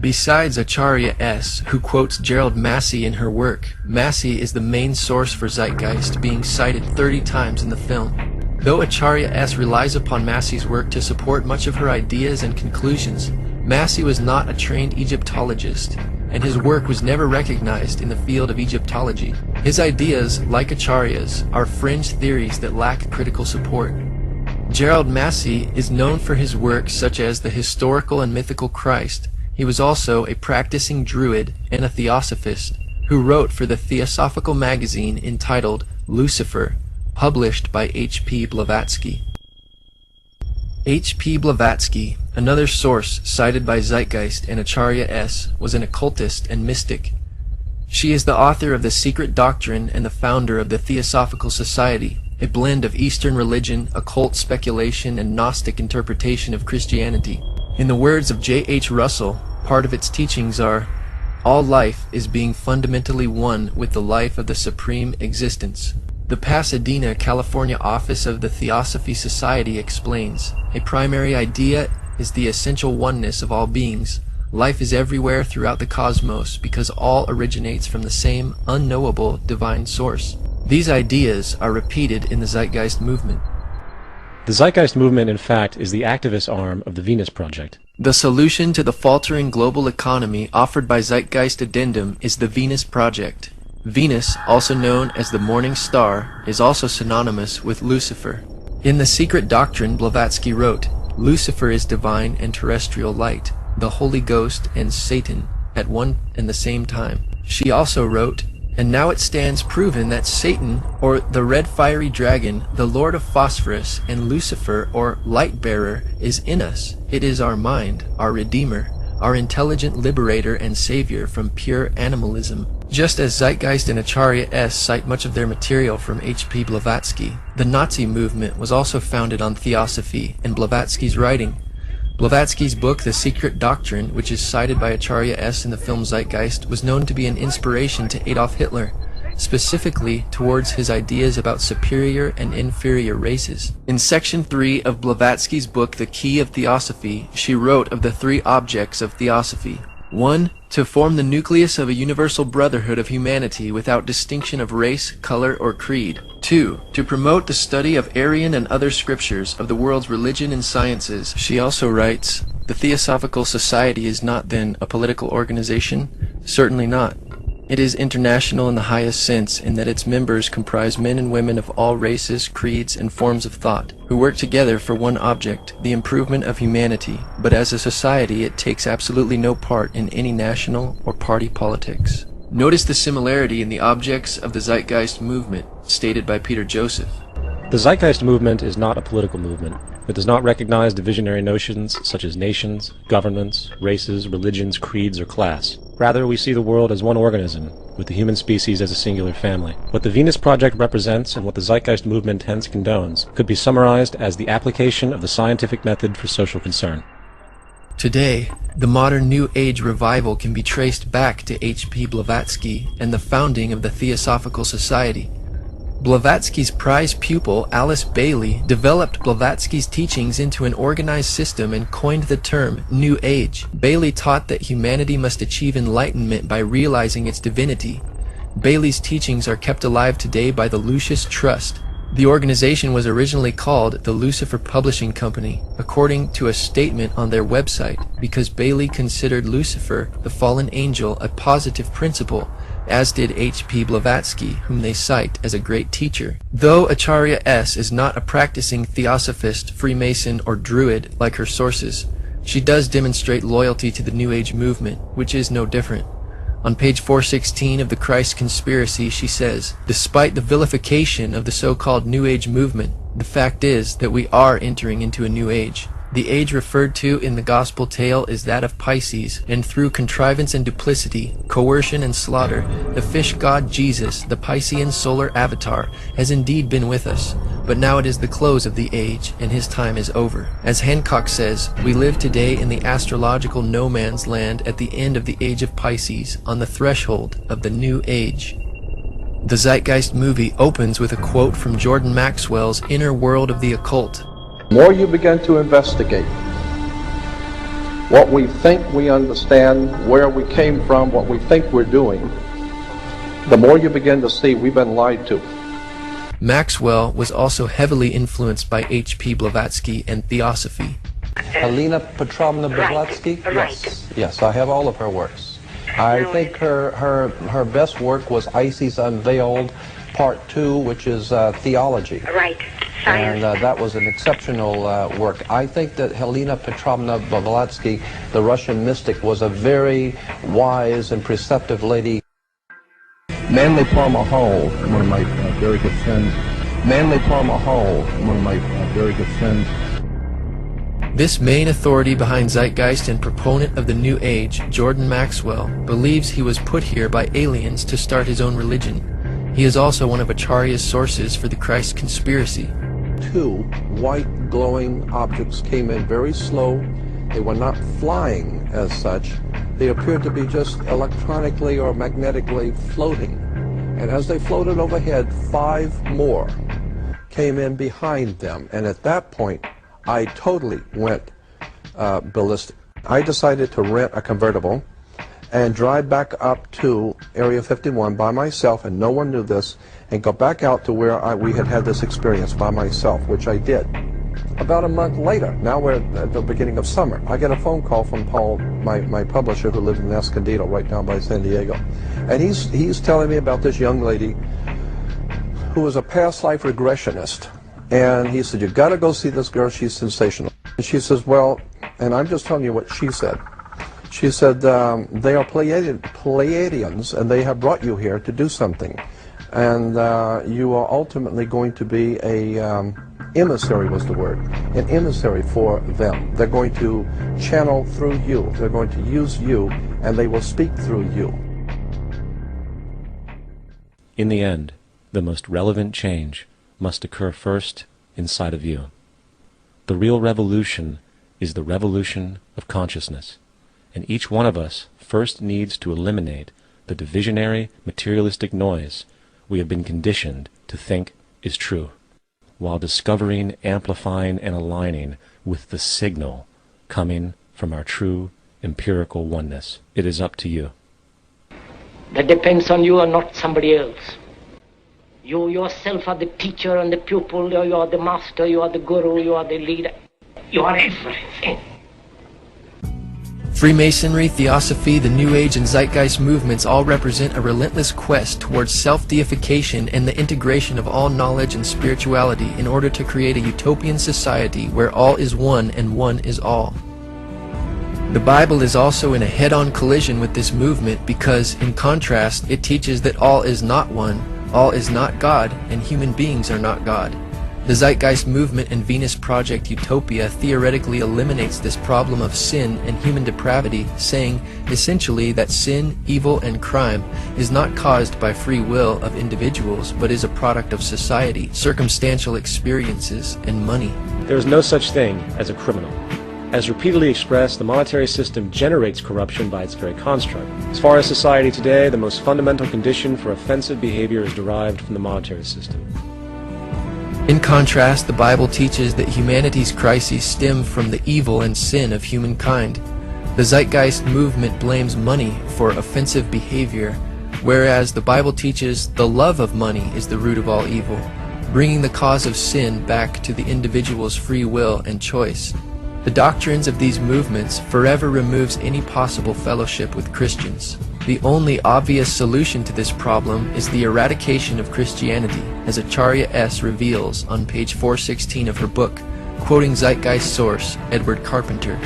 Besides Acharya S., who quotes Gerald Massey in her work, Massey is the main source for Zeitgeist, being cited 30 times in the film. Though Acharya S. relies upon Massey's work to support much of her ideas and conclusions, Massey was not a trained Egyptologist, and his work was never recognized in the field of Egyptology. His ideas, like Acharya's, are fringe theories that lack critical support. Gerald Massey is known for his works such as The Historical and Mythical Christ. He was also a practicing Druid and a Theosophist who wrote for the Theosophical magazine entitled Lucifer, published by H. P. Blavatsky. H. P. Blavatsky, another source cited by Zeitgeist and Acharya S., was an occultist and mystic. She is the author of The Secret Doctrine and the founder of the Theosophical Society, a blend of Eastern religion, occult speculation, and Gnostic interpretation of Christianity. In the words of J. H. Russell, part of its teachings are, "All life is being fundamentally one with the life of the Supreme Existence." The Pasadena, California office of the Theosophy Society explains, "A primary idea is the essential oneness of all beings. Life is everywhere throughout the cosmos because all originates from the same unknowable divine source." These ideas are repeated in the Zeitgeist movement. The Zeitgeist movement, in fact, is the activist arm of the Venus Project. The solution to the faltering global economy offered by Zeitgeist Addendum is the Venus Project. Venus, also known as the morning star, is also synonymous with Lucifer. In The Secret Doctrine, Blavatsky wrote, "Lucifer is divine and terrestrial light, the Holy Ghost and Satan at one and the same time." She also wrote, "And now it stands proven that Satan, or the red fiery dragon, the Lord of Phosphorus, and Lucifer, or light-bearer, is in us. It is our mind, our Redeemer, our intelligent liberator and savior from pure animalism." Just as Zeitgeist and Acharya S. cite much of their material from H. P. Blavatsky, the Nazi movement was also founded on theosophy and Blavatsky's writing. Blavatsky's book, The Secret Doctrine, which is cited by Acharya S. in the film Zeitgeist, was known to be an inspiration to Adolf Hitler, specifically towards his ideas about superior and inferior races. In section 3 of Blavatsky's book, The Key of Theosophy, she wrote of the 3 objects of theosophy. 1. To form the nucleus of a universal brotherhood of humanity without distinction of race, color, or creed. 2. To promote the study of Aryan and other scriptures of the world's religion and sciences. She also writes, the Theosophical Society is not then a political organization? Certainly not. It is international in the highest sense in that its members comprise men and women of all races, creeds, and forms of thought, who work together for one object, the improvement of humanity, but as a society it takes absolutely no part in any national or party politics. Notice the similarity in the objects of the Zeitgeist movement, stated by Peter Joseph. The Zeitgeist movement is not a political movement. It does not recognize divisionary notions such as nations, governments, races, religions, creeds, or class. Rather, we see the world as one organism, with the human species as a singular family. What the Venus Project represents and what the Zeitgeist movement hence condones could be summarized as the application of the scientific method for social concern. Today, the modern New Age revival can be traced back to H.P. Blavatsky and the founding of the Theosophical Society. Blavatsky's prize pupil, Alice Bailey, developed Blavatsky's teachings into an organized system and coined the term New Age. Bailey taught that humanity must achieve enlightenment by realizing its divinity. Bailey's teachings are kept alive today by the Lucis Trust. The organization was originally called the Lucifer Publishing Company, according to a statement on their website, because Bailey considered Lucifer, the fallen angel, a positive principle, as did H.P. Blavatsky, whom they cite as a great teacher. Though Acharya S. is not a practicing theosophist, Freemason, or Druid like her sources, she does demonstrate loyalty to the New Age movement, which is no different. On page 416 of the Christ Conspiracy, she says, despite the vilification of the so-called New Age movement, the fact is that we are entering into a New Age. The age referred to in the Gospel tale is that of Pisces, and through contrivance and duplicity, coercion and slaughter, the fish god Jesus, the Piscean solar avatar, has indeed been with us. But now it is the close of the age, and his time is over. As Hancock says, we live today in the astrological no man's land at the end of the age of Pisces, on the threshold of the New Age. The Zeitgeist movie opens with a quote from Jordan Maxwell's Inner World of the Occult. The more you begin to investigate what we think we understand, where we came from, what we think we're doing, the more you begin to see we've been lied to. Maxwell was also heavily influenced by H.P. Blavatsky and Theosophy. Helena Petrovna Blavatsky? Yes. Yes, I have all of her works. I think her best work was Isis Unveiled, Part 2, which is theology. Right. And that was an exceptional work. I think that Helena Petrovna Blavatsky, the Russian mystic, was a very wise and preceptive lady. Manly Palmer Hall, one of my very good friends. Manly Palmer Hall, one of my very good friends. This main authority behind Zeitgeist and proponent of the New Age, Jordan Maxwell, believes he was put here by aliens to start his own religion. He is also one of Acharya's sources for the Christ Conspiracy. 2 white glowing objects came in very slow. They were not flying as such. They appeared to be just electronically or magnetically floating. And as they floated overhead, 5 more came in behind them. And at that point, I totally went ballistic. I decided to rent a convertible and drive back up to Area 51 by myself, and no one knew this, and go back out to where we had this experience by myself, which I did. About a month later, now we're at the beginning of summer, I get a phone call from Paul, my publisher, who lives in Escondido, right down by San Diego. And he's telling me about this young lady who was a past life regressionist. And he said, you got to go see this girl, she's sensational. And she says, well, and I'm just telling you what she said. She said, they are Pleiadians, and they have brought you here to do something. And you are ultimately going to be a emissary, was the word, an emissary for them. They're going to channel through you. They're going to use you, and they will speak through you. In the end, the most relevant change must occur first inside of you. The real revolution is the revolution of consciousness, and each one of us first needs to eliminate the divisionary, materialistic noise we have been conditioned to think is true, while discovering, amplifying, and aligning with the signal coming from our true empirical oneness. It is up to you. That depends on you and not somebody else. You yourself are the teacher and the pupil, you are the master, you are the guru, you are the leader. You are everything. Freemasonry, Theosophy, the New Age, and Zeitgeist movements all represent a relentless quest towards self-deification and the integration of all knowledge and spirituality in order to create a utopian society where all is one and one is all. The Bible is also in a head-on collision with this movement because, in contrast, it teaches that all is not one, all is not God, and human beings are not God. The Zeitgeist movement and Venus Project Utopia theoretically eliminates this problem of sin and human depravity, saying, essentially, that sin, evil, and crime is not caused by free will of individuals, but is a product of society, circumstantial experiences, and money. There is no such thing as a criminal. As repeatedly expressed, the monetary system generates corruption by its very construct. As far as society today, the most fundamental condition for offensive behavior is derived from the monetary system. In contrast, the Bible teaches that humanity's crises stem from the evil and sin of humankind. The Zeitgeist movement blames money for offensive behavior, whereas the Bible teaches the love of money is the root of all evil, bringing the cause of sin back to the individual's free will and choice. The doctrines of these movements forever removes any possible fellowship with Christians. The only obvious solution to this problem is the eradication of Christianity, as Acharya S. reveals on page 416 of her book, quoting Zeitgeist source Edward Carpenter.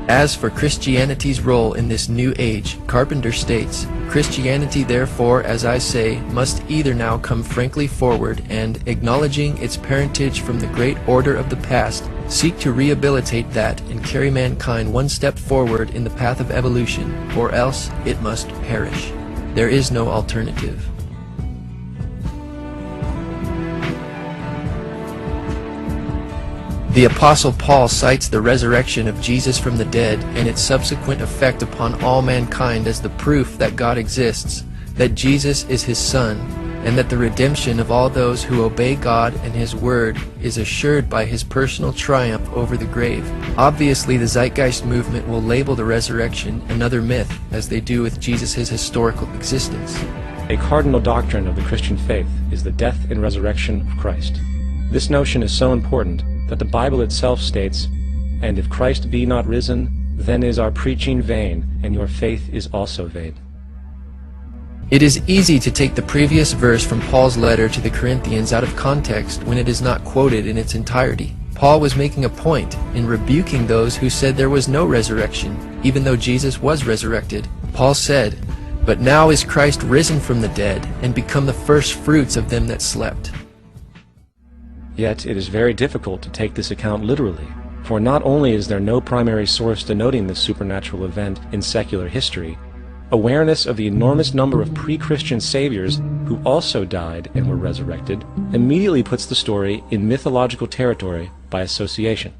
As for Christianity's role in this new age, Carpenter states, Christianity therefore, as I say, must either now come frankly forward and, acknowledging its parentage from the great order of the past, seek to rehabilitate that and carry mankind one step forward in the path of evolution, or else it must perish. There is no alternative. The Apostle Paul cites the resurrection of Jesus from the dead and its subsequent effect upon all mankind as the proof that God exists, that Jesus is his Son, and that the redemption of all those who obey God and his word is assured by his personal triumph over the grave. Obviously, the Zeitgeist movement will label the resurrection another myth, as they do with Jesus' historical existence. A cardinal doctrine of the Christian faith is the death and resurrection of Christ. This notion is so important that the Bible itself states, "And if Christ be not risen, then is our preaching vain, and your faith is also vain." It is easy to take the previous verse from Paul's letter to the Corinthians out of context when it is not quoted in its entirety. Paul was making a point in rebuking those who said there was no resurrection, even though Jesus was resurrected. Paul said, "But now is Christ risen from the dead, and become the first fruits of them that slept." Yet it is very difficult to take this account literally, for not only is there no primary source denoting this supernatural event in secular history, awareness of the enormous number of pre-Christian saviors who also died and were resurrected immediately puts the story in mythological territory by association.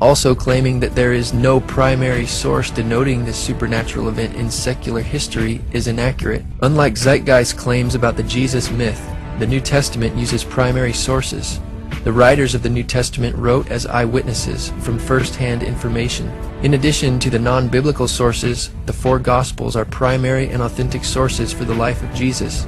Also claiming that there is no primary source denoting this supernatural event in secular history is inaccurate. Unlike Zeitgeist claims about the Jesus myth, the New Testament uses primary sources. The writers of the New Testament wrote as eyewitnesses from first-hand information. In addition to the non-biblical sources, the four Gospels are primary and authentic sources for the life of Jesus.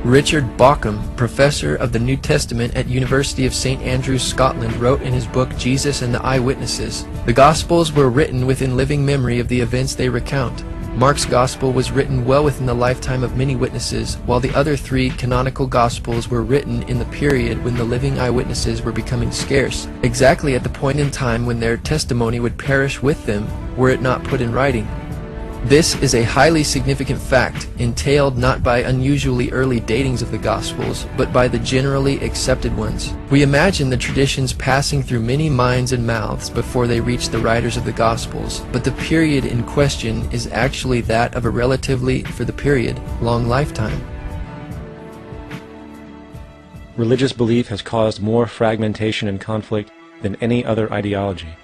Richard Bauckham, professor of the New Testament at University of St. Andrews, Scotland, wrote in his book Jesus and the Eyewitnesses, "The Gospels were written within living memory of the events they recount. Mark's Gospel was written well within the lifetime of many witnesses, while the other three canonical Gospels were written in the period when the living eyewitnesses were becoming scarce, exactly at the point in time when their testimony would perish with them were it not put in writing. This is a highly significant fact, entailed not by unusually early datings of the Gospels, but by the generally accepted ones. We imagine the traditions passing through many minds and mouths before they reach the writers of the Gospels, but the period in question is actually that of a relatively, for the period, long lifetime." Religious belief has caused more fragmentation and conflict than any other ideology.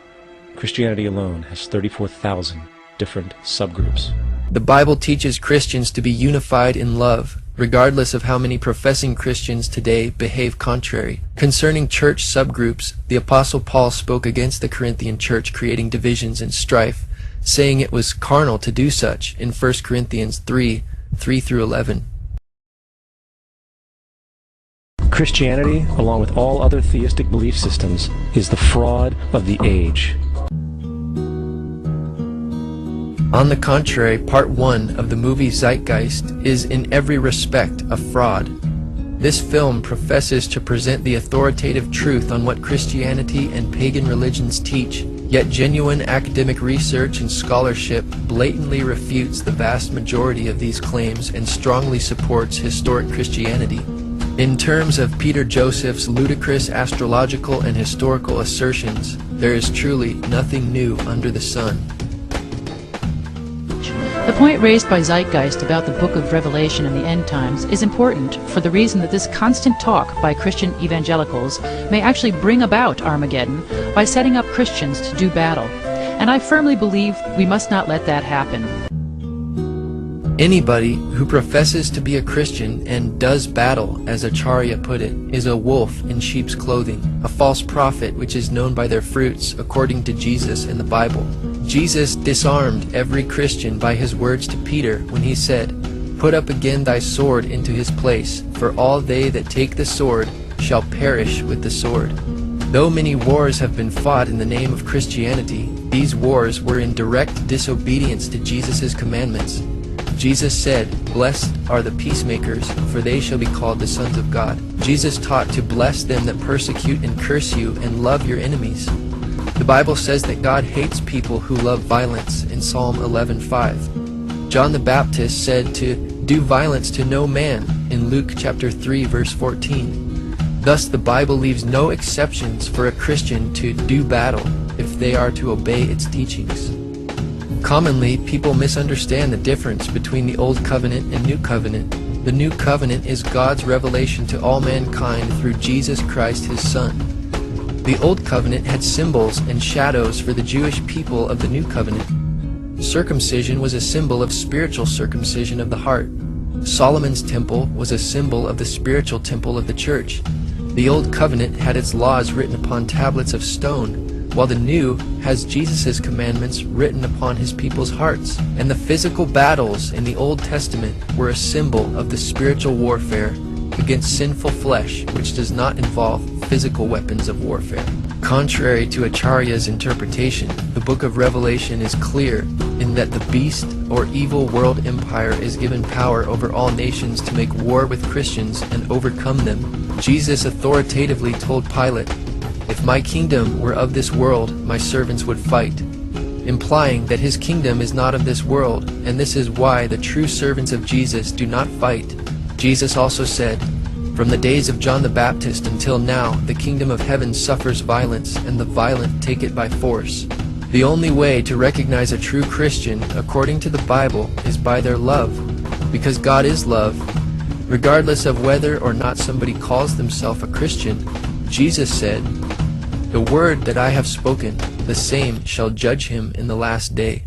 Christianity alone has 34,000 different subgroups. The Bible teaches Christians to be unified in love, regardless of how many professing Christians today behave contrary. Concerning church subgroups, the Apostle Paul spoke against the Corinthian church creating divisions and strife, saying it was carnal to do such in 1 Corinthians 3:3-11. Christianity, along with all other theistic belief systems, is the fraud of the age. On the contrary, part 1 of the movie Zeitgeist is in every respect a fraud. This film professes to present the authoritative truth on what Christianity and pagan religions teach, yet genuine academic research and scholarship blatantly refutes the vast majority of these claims and strongly supports historic Christianity. In terms of Peter Joseph's ludicrous astrological and historical assertions, there is truly nothing new under the sun. The point raised by Zeitgeist about the Book of Revelation and the end times is important for the reason that this constant talk by Christian evangelicals may actually bring about Armageddon by setting up Christians to do battle. And I firmly believe we must not let that happen. Anybody who professes to be a Christian and does battle, as Acharya put it, is a wolf in sheep's clothing, a false prophet which is known by their fruits, according to Jesus in the Bible. Jesus disarmed every Christian by his words to Peter when he said, "Put up again thy sword into his place, for all they that take the sword shall perish with the sword." Though many wars have been fought in the name of Christianity, these wars were in direct disobedience to Jesus' commandments. Jesus said, "Blessed are the peacemakers, for they shall be called the sons of God." Jesus taught to bless them that persecute and curse you and love your enemies. The Bible says that God hates people who love violence in Psalm 11:5. John the Baptist said to do violence to no man in Luke chapter 3 verse 14. Thus the Bible leaves no exceptions for a Christian to do battle if they are to obey its teachings. Commonly, people misunderstand the difference between the Old Covenant and New Covenant. The New Covenant is God's revelation to all mankind through Jesus Christ, his Son. The Old Covenant had symbols and shadows for the Jewish people of the New Covenant. Circumcision was a symbol of spiritual circumcision of the heart. Solomon's temple was a symbol of the spiritual temple of the church. The Old Covenant had its laws written upon tablets of stone, while the New has Jesus' commandments written upon his people's hearts. And the physical battles in the Old Testament were a symbol of the spiritual warfare against sinful flesh, which does not involve physical weapons of warfare. Contrary to Acharya's interpretation, the book of Revelation is clear in that the beast or evil world empire is given power over all nations to make war with Christians and overcome them. Jesus authoritatively told Pilate, "If my kingdom were of this world, my servants would fight," implying that his kingdom is not of this world, and this is why the true servants of Jesus do not fight. Jesus also said, "From the days of John the Baptist until now, the kingdom of heaven suffers violence, and the violent take it by force." The only way to recognize a true Christian, according to the Bible, is by their love, because God is love. Regardless of whether or not somebody calls themselves a Christian, Jesus said, "The word that I have spoken, the same shall judge him in the last day."